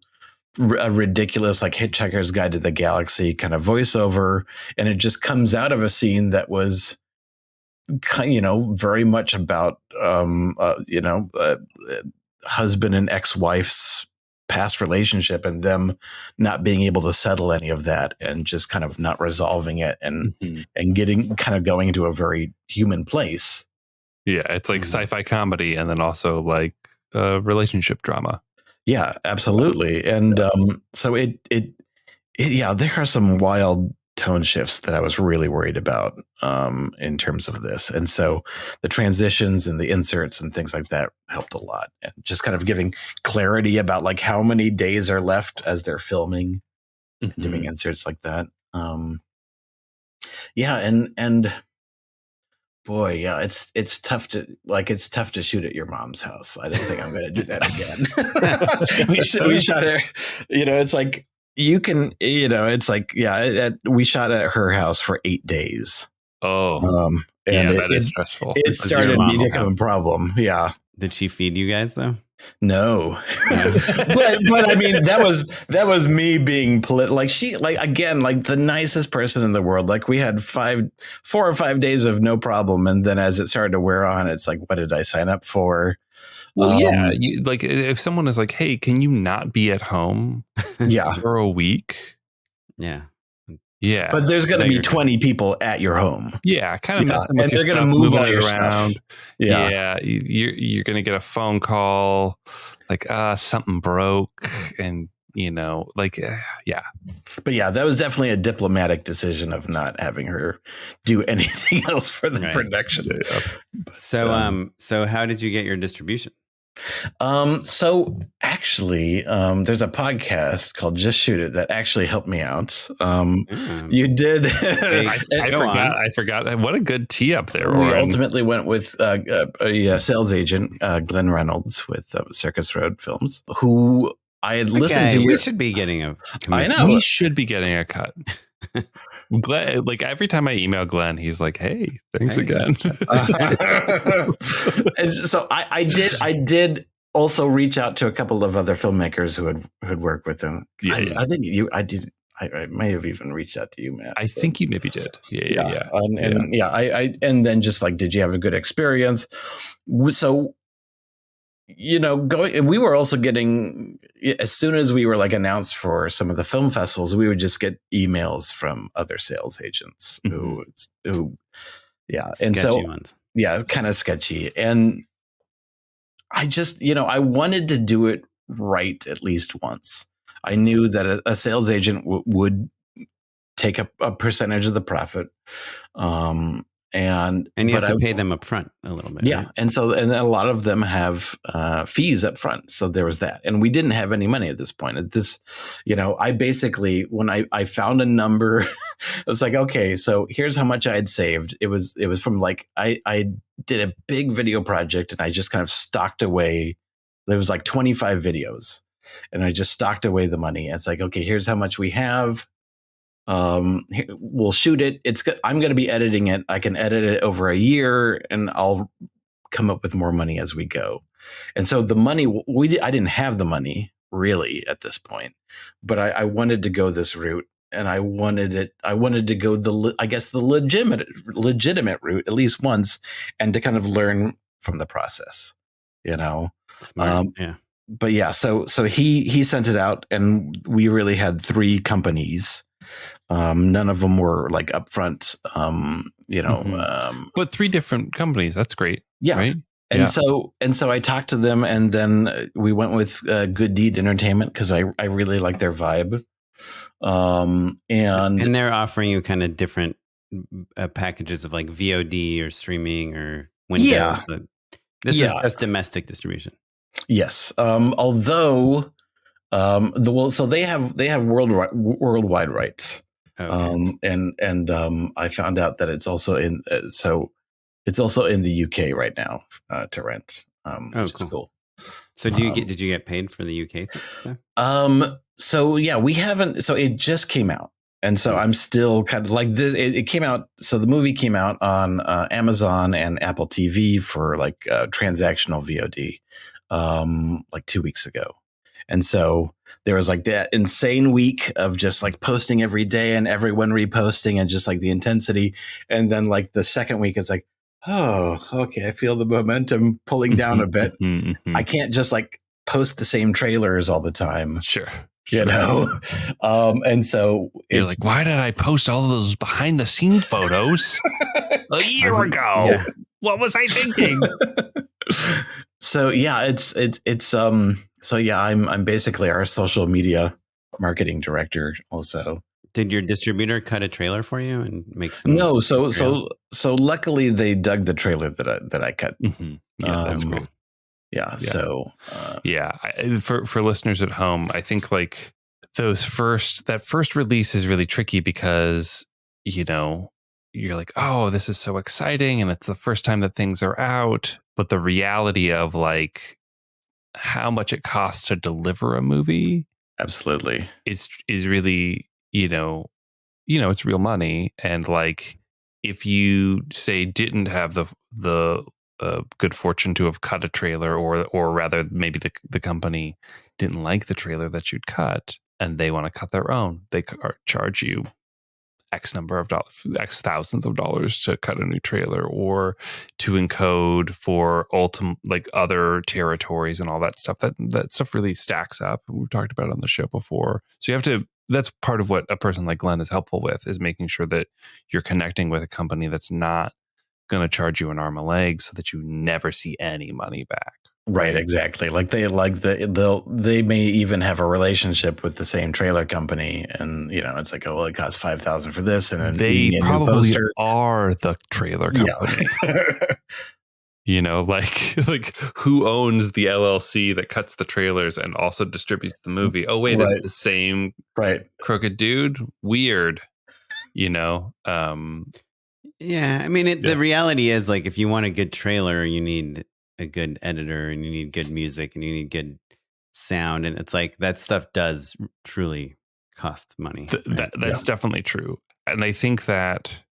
a ridiculous like Hitchhiker's Guide to the Galaxy kind of voiceover, and it just comes out of a scene that was very much about husband and ex-wife's past relationship and them not being able to settle any of that, and just kind of not resolving it, and getting kind of going into a very human place. Yeah, it's like sci-fi comedy, and then also like relationship drama. Yeah, absolutely. And so there are some wild tone shifts that I was really worried about in terms of this. And so the transitions and the inserts and things like that helped a lot, and just kind of giving clarity about like how many days are left as they're filming, and doing inserts like that. And boy, yeah, it's tough to shoot at your mom's house. I don't think I'm going to do that again. we shot her, it's like, you can, it's like, we shot at her house for 8 days. Oh, and that is stressful. It started to become a problem. Yeah. Did she feed you guys though? No, but I mean, that was me being political. Like again, like the nicest person in the world. Like we had 4 or 5 days of no problem. And then as it started to wear on, it's like, what did I sign up for? Well, like if someone is like, hey, can you not be at home for a week? Yeah. Yeah. But there's going to be 20 people at your home. Yeah. Kind of messing with your stuff, they're going to move all your around. Stuff. Yeah. You're going to get a phone call like, something broke, and, But yeah, that was definitely a diplomatic decision of not having her do anything else for the production. So how did you get your distribution? So actually, there's a podcast called Just Shoot It that actually helped me out. You did. I forgot. What a good tee up there. We ultimately went with a sales agent, Glenn Reynolds with Circus Road Films, who I had listened to. We should be getting a commission. I know. We should be getting a cut. Glenn, like every time I email Glenn, he's like, "Hey, thanks again." And so I did also reach out to a couple of other filmmakers who had worked with him. I think I did. I may have even reached out to you, Matt. I think you maybe did. Yeah. And then just like, did you have a good experience? So, we were also getting, as soon as we were like announced for some of the film festivals, we would just get emails from other sales agents who sketchy ones. Yeah, kind of sketchy. And I just, I wanted to do it right at least once. I knew that a sales agent would take a percentage of the profit. And you have to pay them up front a little bit. Yeah. Right? And a lot of them have fees up front. So there was that. And we didn't have any money at this point. At this, I basically, when I found a number, I was like, okay, so here's how much I had saved. It was from like, I did a big video project and I just kind of stocked away. There was like 25 videos and I just stocked away the money. And it's like, okay, here's how much we have. We'll shoot it. I'm going to be editing it. I can edit it over a year and I'll come up with more money as we go. And so the money I didn't have the money really at this point, but I wanted to go this route and I wanted to go the legitimate route at least once and to kind of learn from the process, Smart. Yeah. But yeah, so he sent it out and we really had 3 companies. None of them were like upfront, but 3 different companies. That's great. Yeah. Right? And so I talked to them and then we went with Good Deed Entertainment because I really like their vibe. And they're offering you kind of different packages of like VOD or streaming or Windows. Yeah. This is just domestic distribution. Yes. Although, so they have worldwide rights. Okay. And I found out that it's also in the UK right now to rent, which is cool. So did you get paid for the UK stuff? So yeah, we haven't. So it just came out, and so I'm still kind of like this. It came out. So the movie came out on Amazon and Apple TV for like transactional VOD, like 2 weeks ago. And so there was like that insane week of just like posting every day and everyone reposting and just like the intensity. And then like the second week is like, oh, okay, I feel the momentum pulling down a bit. I can't just like post the same trailers all the time. Sure. And so you're like, why did I post all those behind the scenes photos a year ago? Yeah. What was I thinking? So yeah, I'm basically our social media marketing director also. Did your distributor cut a trailer for you and make some? No, so luckily they dug the trailer that I cut. Mm-hmm. Yeah, that's cool. Yeah. So for listeners at home, I think like that first release is really tricky because you're like, oh, this is so exciting, and it's the first time that things are out. But the reality of like how much it costs to deliver a movie, absolutely, is really it's real money. And like if you say didn't have the good fortune to have cut a trailer, or rather maybe the company didn't like the trailer that you'd cut and they want to cut their own, they charge you X number of dollars, X thousands of dollars to cut a new trailer or to encode for other territories and all that stuff. That stuff really stacks up. We've talked about it on the show before. So you have to, that's part of what a person like Glenn is helpful with, is making sure that you're connecting with a company that's not going to charge you an arm and a leg so that you never see any money back. Right, exactly. Like they may even have a relationship with the same trailer company, and it's like, oh, well, it costs $5,000 for this, and then they probably are the trailer company. You know, like who owns the LLC that cuts the trailers and also distributes the movie? Oh, wait, Right. it's the same Right. crooked dude? Weird. You know? Yeah. I mean, the reality is, like, if you want a good trailer, you need a good editor and you need good music and you need good sound. And it's like that stuff does truly cost money. That's definitely true. And I think that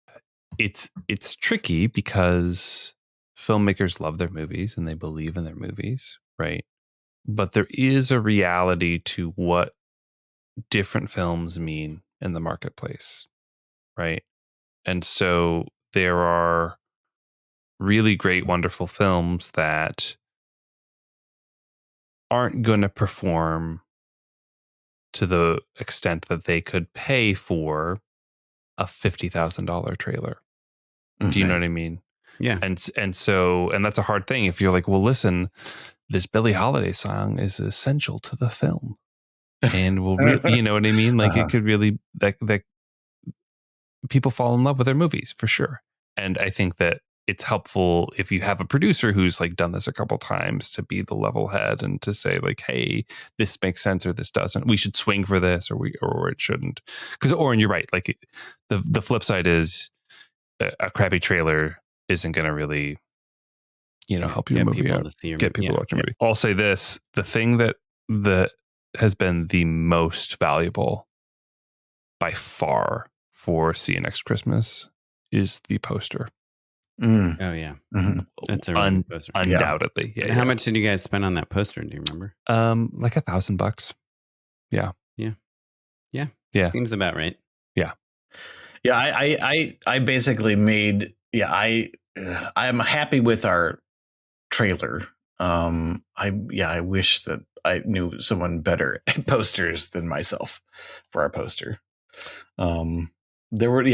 it's tricky because filmmakers love their movies and they believe in their movies, right? But there is a reality to what different films mean in the marketplace, right? And so there are really great, wonderful films that aren't going to perform to the extent that they could pay for a $50,000 trailer. Do you know what I mean? Yeah. And that's a hard thing. If you're like, well, listen, this Billie Holiday song is essential to the film, and you know what I mean? Like it could really that people fall in love with their movies for sure. And I think that it's helpful if you have a producer who's like done this a couple times to be the level head and to say like, hey, this makes sense or this doesn't. We should swing for this or it shouldn't. Because Oren, you're right. Like the flip side is a crappy trailer isn't going to really, help your movie out. Get people to watch your movie. I'll say this: the thing that has been the most valuable by far for See You Next Christmas is the poster. Mm. Oh yeah, that's a really good poster. Undoubtedly. Yeah. How much did you guys spend on that poster? Do you remember? Like $1,000. Yeah. Seems about right. Yeah. Yeah. I basically made. Yeah. I'm happy with our trailer. I wish that I knew someone better at posters than myself for our poster. There were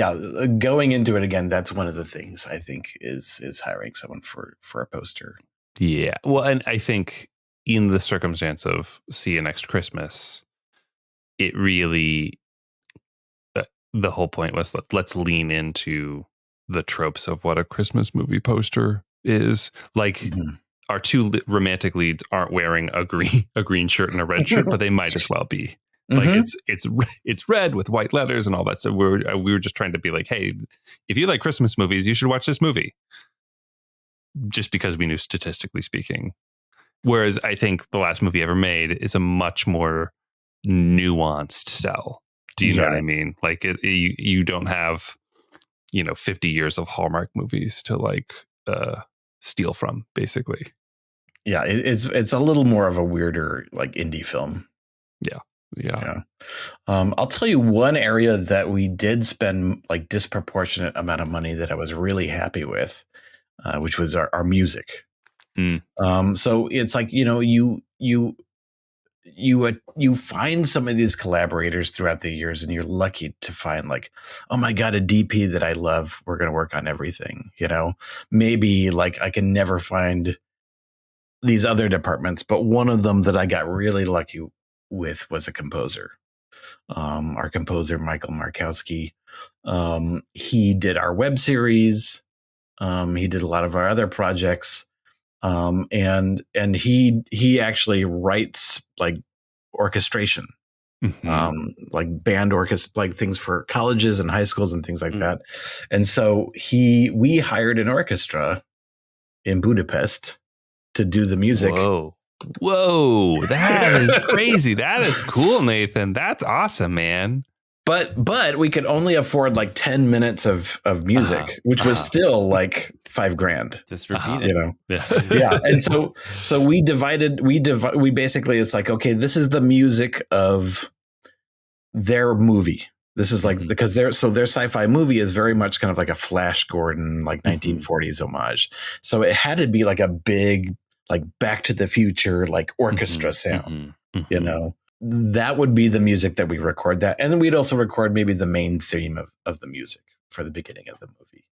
going into it again. That's one of the things I think is hiring someone for a poster. Yeah. Well, and I think in the circumstance of See You Next Christmas, it really the whole point was let's lean into the tropes of what a Christmas movie poster is. Like our two romantic leads aren't wearing a green shirt and a red shirt, but they might as well be. Like it's red with white letters and all that. So we were just trying to be like, hey, if you like Christmas movies, you should watch this movie. Just because we knew statistically speaking. Whereas I think the last movie ever made is a much more nuanced sell. Do you know what I mean? Like you don't have 50 years of Hallmark movies to like steal from, basically. Yeah, it's a little more of a weirder like indie film. Yeah. I'll tell you one area that we did spend like disproportionate amount of money that I was really happy with, which was our music. So it's like, you find some of these collaborators throughout the years and you're lucky to find like, oh my God, a DP that I love. We're going to work on everything, maybe like I can never find these other departments, but one of them that I got really lucky with was a composer. Our composer, Michael Markowski. He did our web series. He did a lot of our other projects. And he actually writes like orchestration, like band orchestra, like things for colleges and high schools and things like that. And so we hired an orchestra in Budapest to do the music. Whoa, that is crazy. That is cool, Nathan. That's awesome, man. But we could only afford like 10 minutes of music, which was still like $5,000. Just repeat it. Yeah. And so we basically, it's like, okay, this is the music of their movie. This is like, because their sci-fi movie is very much kind of like a Flash Gordon, like 1940s homage. So it had to be like a big, like Back to the Future, like orchestra sound, that would be the music that we record that. And then we'd also record maybe the main theme of the music for the beginning of the movie.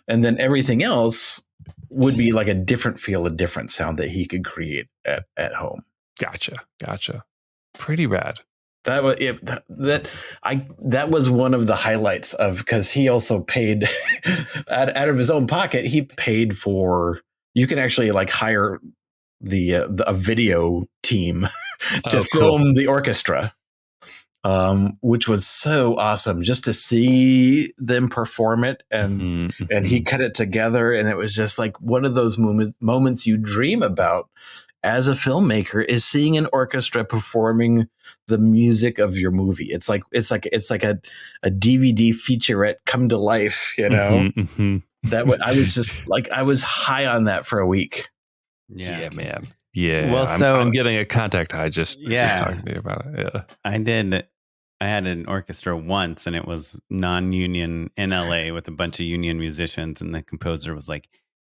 And then everything else would be like a different feel, a different sound that he could create at home. Gotcha. Pretty rad. That was that was one of the highlights of, because he also paid out of his own pocket. He paid for you can actually like hire a video team to cool. film the orchestra, which was so awesome just to see them perform it. And he cut it together, and it was just like one of those moments you dream about as a filmmaker, is seeing an orchestra performing the music of your movie. It's like a DVD featurette come to life, you know. I was just like, I was high on that for a week. Yeah, man. Yeah. Well, I'm getting a contact high just talking to you about it. Yeah. I had an orchestra once, and it was non-union in LA with a bunch of union musicians, and the composer was like,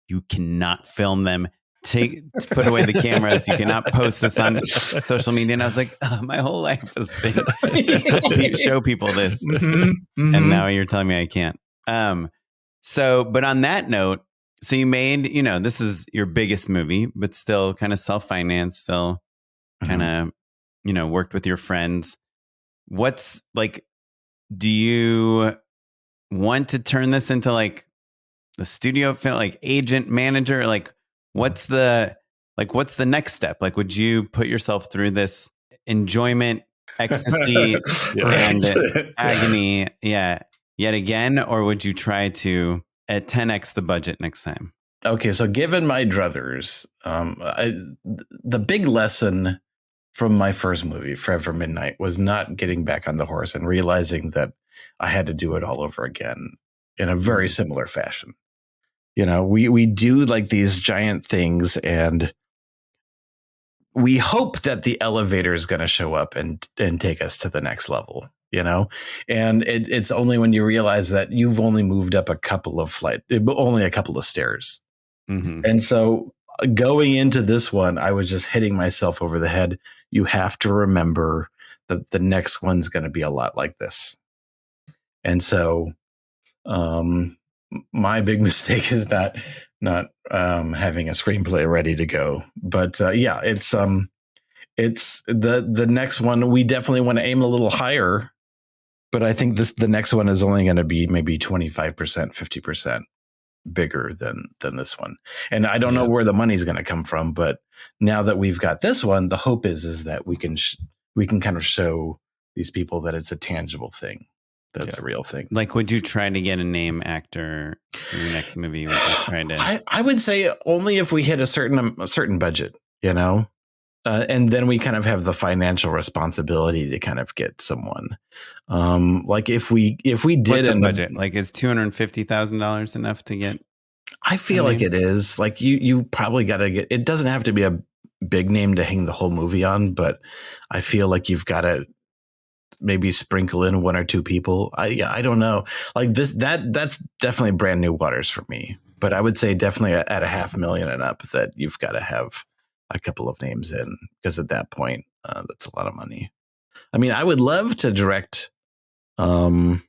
"You cannot film them. Put away the cameras. You cannot post this on social media." And I was like, my whole life has been to show people this, and now you're telling me I can't. But on that note, so you made, this is your biggest movie, but still kind of self-financed, still kind of, worked with your friends. What's like, do you want to turn this into like the studio film, like agent, manager? Like, what's the next step? Like, would you put yourself through this enjoyment, ecstasy, and agony, yet again? Or would you try to at 10x the budget next time? Okay, so given my druthers, the big lesson from my first movie, Forever Midnight, was not getting back on the horse and realizing that I had to do it all over again in a very similar fashion. We do like these giant things, and we hope that the elevator is going to show up and take us to the next level, and it's only when you realize that you've only moved up only a couple of stairs. And so going into this one, I was just hitting myself over the head. You have to remember that the next one's going to be a lot like this. And so my big mistake is not having a screenplay ready to go. But it's the next one. We definitely want to aim a little higher, but I think the next one is only going to be maybe 25%, 50% bigger than this one. And I don't know where the money's going to come from, but now that we've got this one, the hope is that we can kind of show these people that it's a tangible thing. That's a real thing. Like, would you try to get a name actor in the next movie? Would you try to? I would say only if we hit a certain budget, and then we kind of have the financial responsibility to kind of get someone. Like if we did a budget, like is $250,000 enough to get? I feel like it is. Like you probably got to get. It doesn't have to be a big name to hang the whole movie on, but I feel like you've got to maybe sprinkle in one or two people. I don't know. Like that's definitely brand new waters for me. But I would say definitely at $500,000 and up that you've got to have a couple of names in, because at that point, that's a lot of money. I mean, I would love to direct, something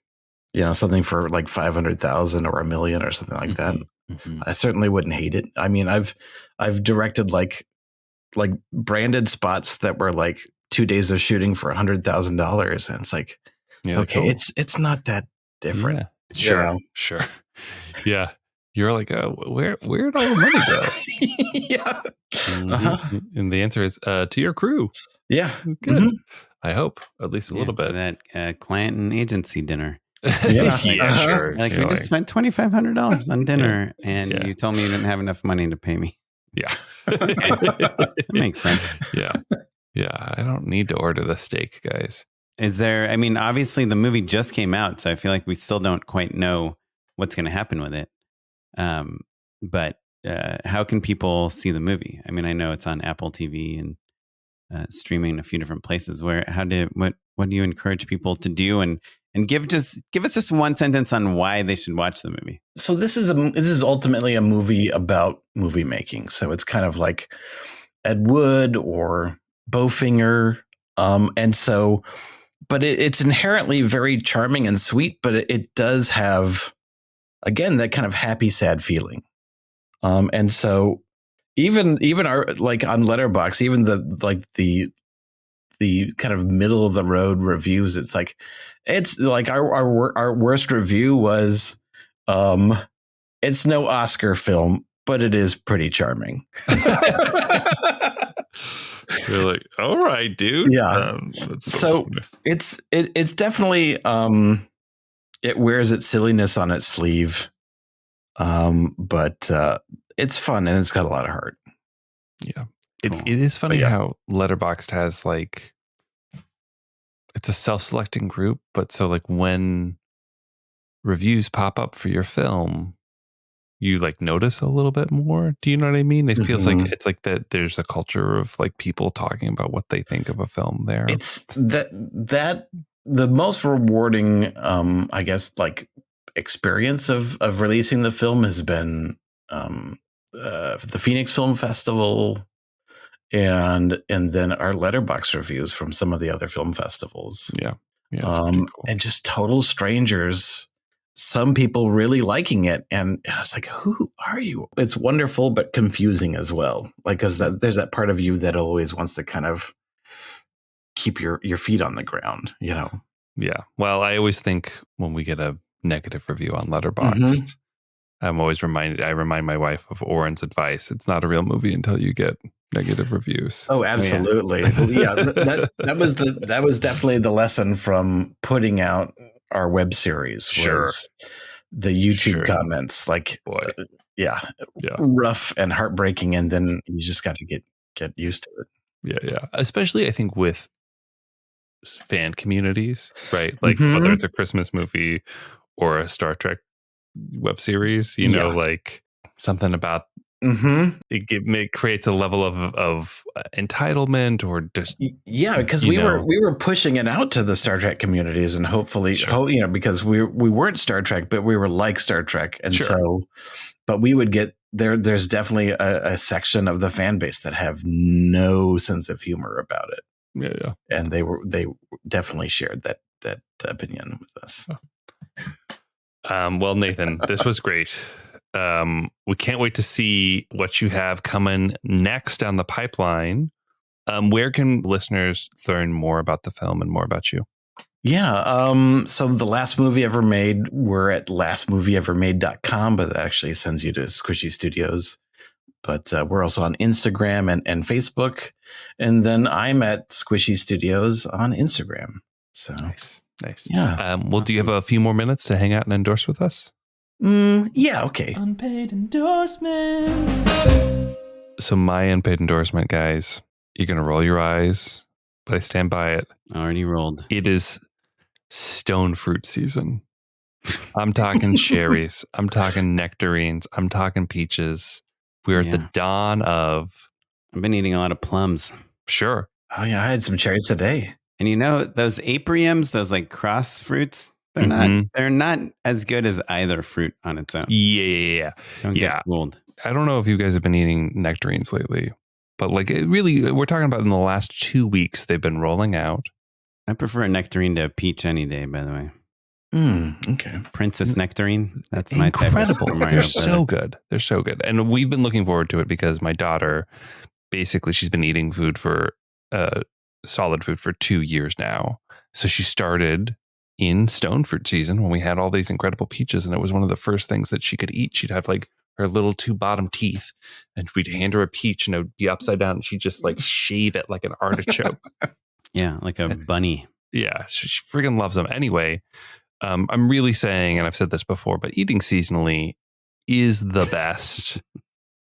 for like 500,000 or $1 million or something like that. I certainly wouldn't hate it. I mean, I've directed like branded spots that were like 2 days of shooting for $100,000, and it's like, okay, cool. It's not that different. Yeah. Sure. Yeah. You're like, where'd all the money go? And the answer is to your crew. Yeah. Good. I hope at least a little bit. That client and agency dinner. Sure. Like, we just spent $2,500 on dinner, and you told me you didn't have enough money to pay me. Yeah. That makes sense. Yeah. I don't need to order the steak, guys. Is there, I mean, obviously the movie just came out, so I feel like we still don't quite know what's going to happen with it. But how can people see the movie? I mean, I know it's on Apple TV and streaming in a few different places. What do you encourage people to do? And give us just one sentence on why they should watch the movie. So this is ultimately a movie about movie making. So it's kind of like Ed Wood or Bowfinger. But it's inherently very charming and sweet, but it does have, again, that kind of happy, sad feeling. And so even our, like on Letterboxd, even the kind of middle of the road reviews, it's like our worst review was, it's no Oscar film, but it is pretty charming. You're like, all right, dude. Yeah. So it's definitely it wears its silliness on its sleeve. But it's fun and it's got a lot of heart. Yeah. Cool. It is funny how Letterboxd has like, it's a self-selecting group, but so like when reviews pop up for your film, you like notice a little bit more. Do you know what I mean? It feels like it's like that there's a culture of like people talking about what they think of a film there. It's that the most rewarding, I guess, like experience of releasing the film has been the Phoenix Film Festival and then our Letterboxd reviews from some of the other film festivals. Yeah. Cool. And just total strangers, some people really liking it. And I was like, who are you? It's wonderful, but confusing as well. Like, because there's that part of you that always wants to kind of keep your feet on the ground, you know? Yeah. Well, I always think when we get a negative review on Letterboxd, I remind my wife of Oren's advice. It's not a real movie until you get negative reviews. Oh, absolutely. Yeah, that was definitely the lesson from putting out our web series. Was the YouTube comments, like, rough and heartbreaking, and then you just got to get used to it. Yeah. Especially, I think, with fan communities, right? Like whether it's a Christmas movie or a Star Trek web series, you know, like something about it creates a level of entitlement or just because we were pushing it out to the Star Trek communities and hopefully because we weren't Star Trek, but we were like Star Trek, and so but we would get there's definitely a section of the fan base that have no sense of humor about it. And they definitely shared that opinion with us. Well, Nathan, this was great. We can't wait to see what you have coming next down the pipeline. Where can listeners learn more about the film and more about you? Yeah. So the last movie ever made, we're at lastmovieevermade.com, but that actually sends you to Squishy Studios. But we're also on Instagram and Facebook. And then I'm at Squishy Studios on Instagram. So nice. Yeah. Well, do you have a few more minutes to hang out and endorse with us? Yeah. Okay. Unpaid endorsement. So my unpaid endorsement, guys, you're going to roll your eyes, but I stand by it. Already rolled. It is stone fruit season. I'm talking cherries. I'm talking nectarines. I'm talking peaches. We're at the dawn of... I've been eating a lot of plums. Sure. Oh, yeah. I had some cherries today. And you know, those apriums, those like cross fruits, they're not as good as either fruit on its own. Yeah. Don't get fooled. I don't know if you guys have been eating nectarines lately, but like it really, we're talking about in the last 2 weeks, they've been rolling out. I prefer a nectarine to a peach any day, by the way. Okay. Princess Nectarine. That's my type of incredible. They're so good. They're so good. And we've been looking forward to it because my daughter, basically, she's been eating food for solid food for 2 years now. So she started in stone fruit season when we had all these incredible peaches. And it was one of the first things that she could eat. She'd have like her little 2 bottom teeth and we'd hand her a peach and it would be upside down. And she'd just like shave it like an artichoke. Yeah. Like a bunny. Yeah. She friggin' loves them. Anyway, I'm really saying, and I've said this before, but eating seasonally is the best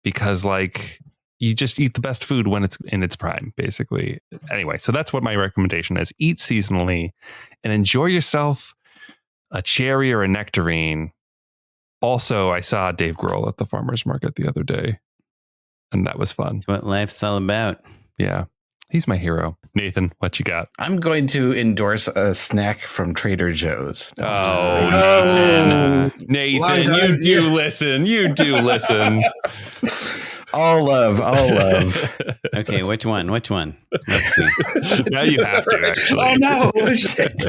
because like you just eat the best food when it's in its prime, basically. Anyway, so that's what my recommendation is. Eat seasonally and enjoy yourself a cherry or a nectarine. Also, I saw Dave Grohl at the farmer's market the other day, and that was fun. That's what life's all about. Yeah. He's my hero. Nathan, what you got? I'm going to endorse a snack from Trader Joe's. Nathan, you do listen. You do listen. All love. Okay, which one? Let's see. Now you have to, actually. Oh, no. Shit.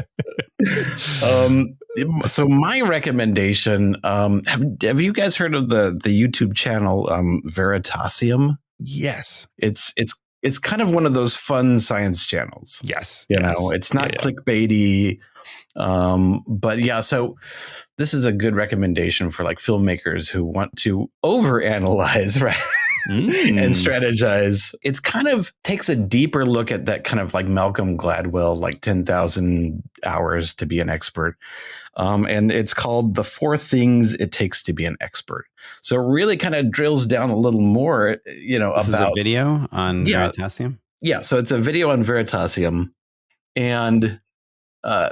So my recommendation, have you guys heard of the YouTube channel Veratasium? Yes. It's kind of one of those fun science channels. Yes. You know, it's not clickbaity But yeah, so this is a good recommendation for like filmmakers who want to overanalyze, right? And strategize. It's kind of takes a deeper look at that kind of like Malcolm Gladwell, like 10,000 hours to be an expert. And it's called The 4 Things It Takes to Be an Expert. So it really kind of drills down a little more, this about is a video on Veratasium. Yeah. So it's a video on Veratasium and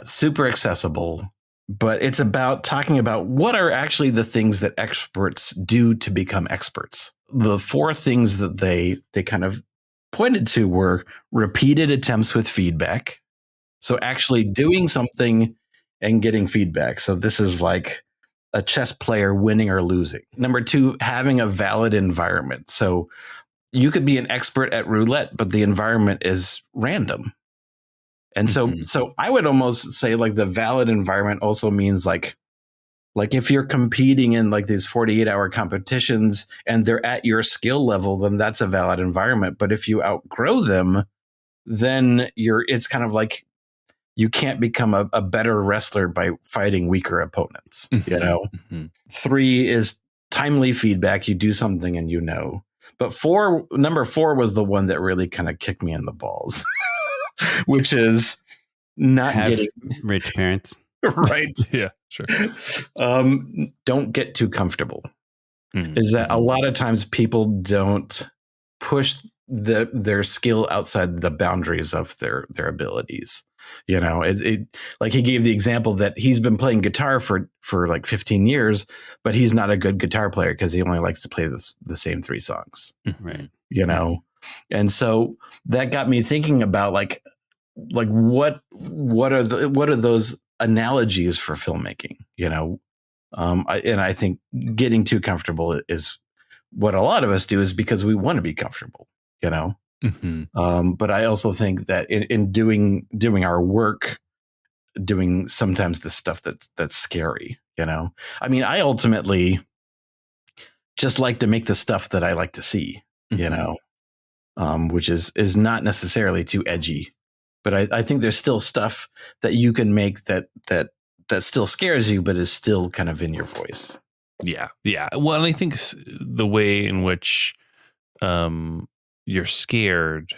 super accessible. But it's about talking about what are actually the things that experts do to become experts. The 4 things that they kind of pointed to were repeated attempts with feedback. So actually doing something and getting feedback. So this is like a chess player winning or losing. Number 2, having a valid environment. So you could be an expert at roulette, but the environment is random. And so I would almost say like the valid environment also means like if you're competing in like these 48-hour competitions and they're at your skill level, then that's a valid environment. But if you outgrow them, then it's kind of like you can't become a better wrestler by fighting weaker opponents, you know? 3 is timely feedback. You do something and you know. But number 4 was the one that really kind of kicked me in the balls. Which is not getting rich parents. Right. Yeah, sure. Don't get too comfortable. Is that a lot of times people don't push their skill outside the boundaries of their abilities. You know, it like he gave the example that he's been playing guitar for like 15 years, but he's not a good guitar player because he only likes to play the same 3 songs. Right. You know? And so that got me thinking about like what are those analogies for filmmaking, you know? I think getting too comfortable is what a lot of us do is because we want to be comfortable, you know? But I also think that in doing our work, doing sometimes the stuff that's scary, you know? I mean, I ultimately just like to make the stuff that I like to see, you know? Which is not necessarily too edgy, but I think there's still stuff that you can make that still scares you, but is still kind of in your voice. Yeah. Well, and I think the way in which you're scared,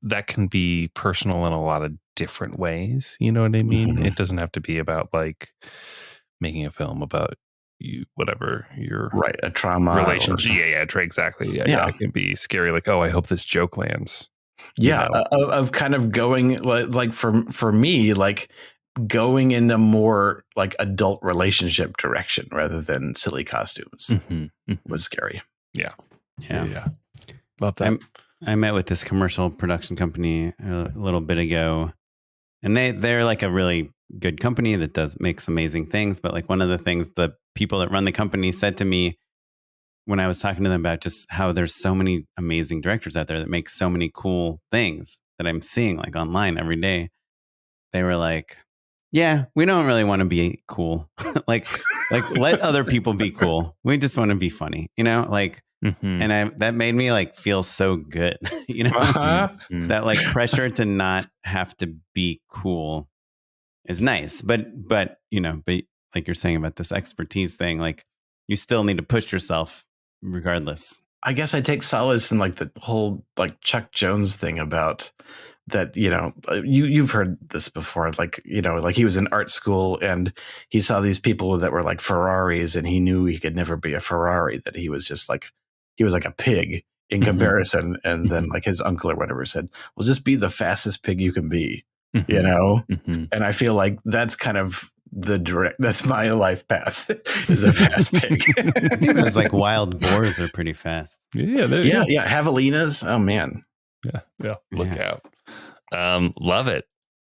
that can be personal in a lot of different ways. You know what I mean? It doesn't have to be about like making a film about you, whatever your right, a trauma relationship. Exactly. Yeah. It can be scary. Like, oh, I hope this joke lands. Yeah. Of kind of going like for me, like going in a more like adult relationship direction rather than silly costumes was scary. Yeah. Love that. I met with this commercial production company a little bit ago, and they're like a really good company that makes amazing things. But like one of the things the people that run the company said to me when I was talking to them about just how there's so many amazing directors out there that make so many cool things that I'm seeing like online every day. They were like, yeah, we don't really want to be cool. like let other people be cool. We just want to be funny, you know, like, and that made me like feel so good, you know, that like pressure to not have to be cool is nice. But, you know, but like you're saying about this expertise thing, like you still need to push yourself regardless. I guess I take solace in like the whole like Chuck Jones thing about that, you know, you've heard this before, like, you know, like he was in art school and he saw these people that were like Ferraris and he knew he could never be a Ferrari, that he was just like, he was like a pig in comparison. And then like his uncle or whatever said, well, just be the fastest pig you can be, you know? And I feel like that's kind of that's my life path is a fast pig. It's like wild boars are pretty fast. Yeah. Javelinas. Oh man. Yeah. Look out. Love it.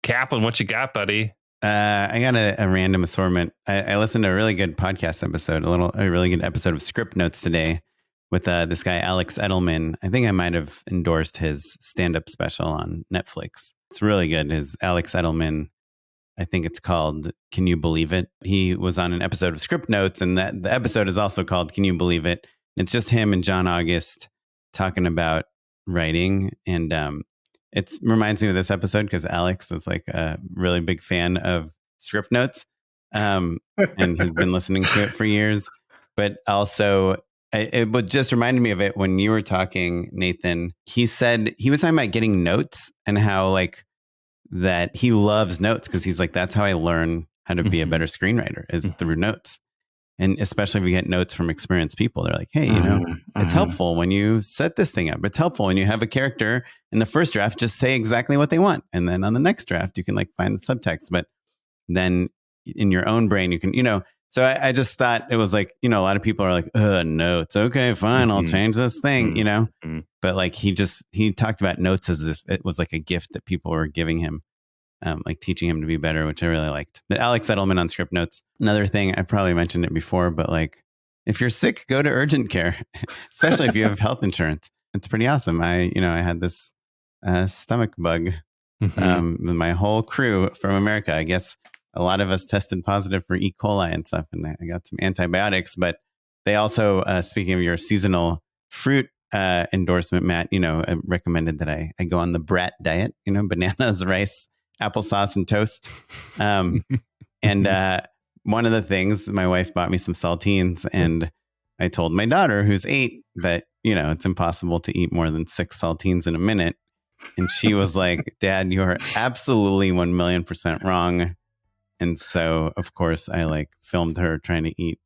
Kaplan, what you got, buddy? I got a random assortment. I listened to a really good podcast episode, a really good episode of Script Notes today with this guy, Alex Edelman. I think I might have endorsed his stand-up special on Netflix. It's really good. His Alex Edelman, I think it's called Can You Believe It? He was on an episode of Script Notes, and the episode is also called Can You Believe It? It's just him and John August talking about writing, and It reminds me of this episode because Alex is like a really big fan of script notes, and has been listening to it for years. But also, it just reminded me of it when you were talking, Nathan. He said he was talking about getting notes and how like that he loves notes because he's like, that's how I learn how to be a better screenwriter is through notes. And especially if we get notes from experienced people, they're like, hey, you know, it's helpful when you set this thing up. It's helpful when you have a character in the first draft, just say exactly what they want. And then on the next draft, you can like find the subtext. But then in your own brain, you can, you know, so I just thought it was like, you know, a lot of people are like, notes. Okay, fine. I'll change this thing, you know, but like he talked about notes as if it was like a gift that people were giving him. Like teaching him to be better, which I really liked. But Alex Edelman on Script Notes. Another thing, I probably mentioned it before, but like if you're sick, go to urgent care, especially if you have health insurance. It's pretty awesome. I had this stomach bug. My whole crew from America, I guess a lot of us tested positive for E. coli and stuff, and I got some antibiotics. But they also, speaking of your seasonal fruit endorsement, Matt, you know, recommended that I go on the brat diet, you know, bananas, rice, applesauce and toast. And one of the things, my wife bought me some saltines, and I told my daughter, who's 8, that, you know, it's impossible to eat more than 6 saltines in a minute. And she was like, Dad, you are absolutely 1,000,000% wrong. And so, of course, I like filmed her trying to eat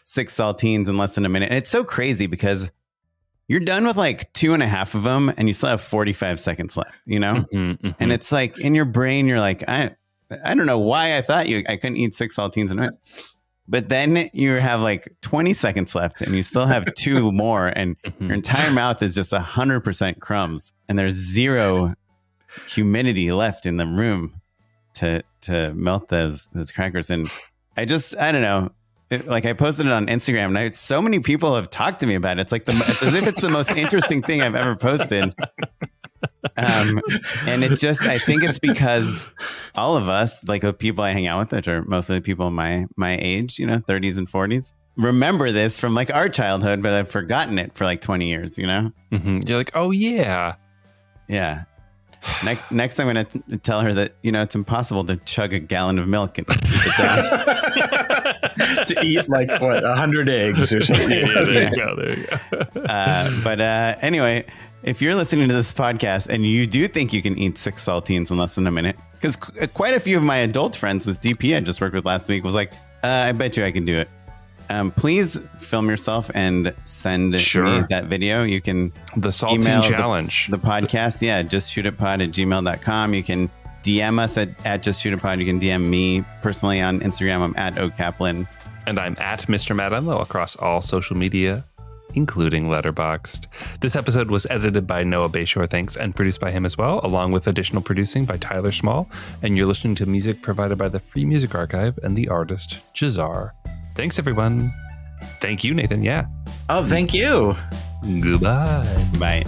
6 saltines in less than a minute. And it's so crazy because you're done with like 2.5 of them and you still have 45 seconds left, you know? And it's like in your brain, you're like, I don't know why I thought I couldn't eat 6 saltines in a minute. But then you have like 20 seconds left and you still have 2 more and your entire mouth is just 100% crumbs and there's 0 humidity left in the room to melt those crackers. And I don't know. Like I posted it on Instagram and so many people have talked to me about it. It's like as if it's the most interesting thing I've ever posted. And it just, I think it's because all of us, like the people I hang out with, which are mostly people my age, you know, 30s and 40s, remember this from like our childhood, but I've forgotten it for like 20 years, you know? You're like, oh yeah. Yeah. Next I'm going to tell her that, you know, it's impossible to chug a gallon of milk and keep it down. To eat like what, 100 eggs or something. There you go. But anyway, if you're listening to this podcast and you do think you can eat 6 saltines in less than a minute, because quite a few of my adult friends, this DP I just worked with last week was like, I bet you I can do it. Please film yourself and send me that video. You can the saltine challenge, the podcast. Yeah, justshootitpod@gmail.com. You can DM us at justshootitpod. You can DM me personally on Instagram. I'm at @okaplan. And I'm at Mr. Matt Unlow across all social media, including Letterboxd. This episode was edited by Noah Bayshore, thanks, and produced by him as well, along with additional producing by Tyler Small. And you're listening to music provided by the Free Music Archive and the artist Jazar. Thanks, everyone. Thank you, Nathan. Yeah. Oh, thank you. Goodbye. Bye.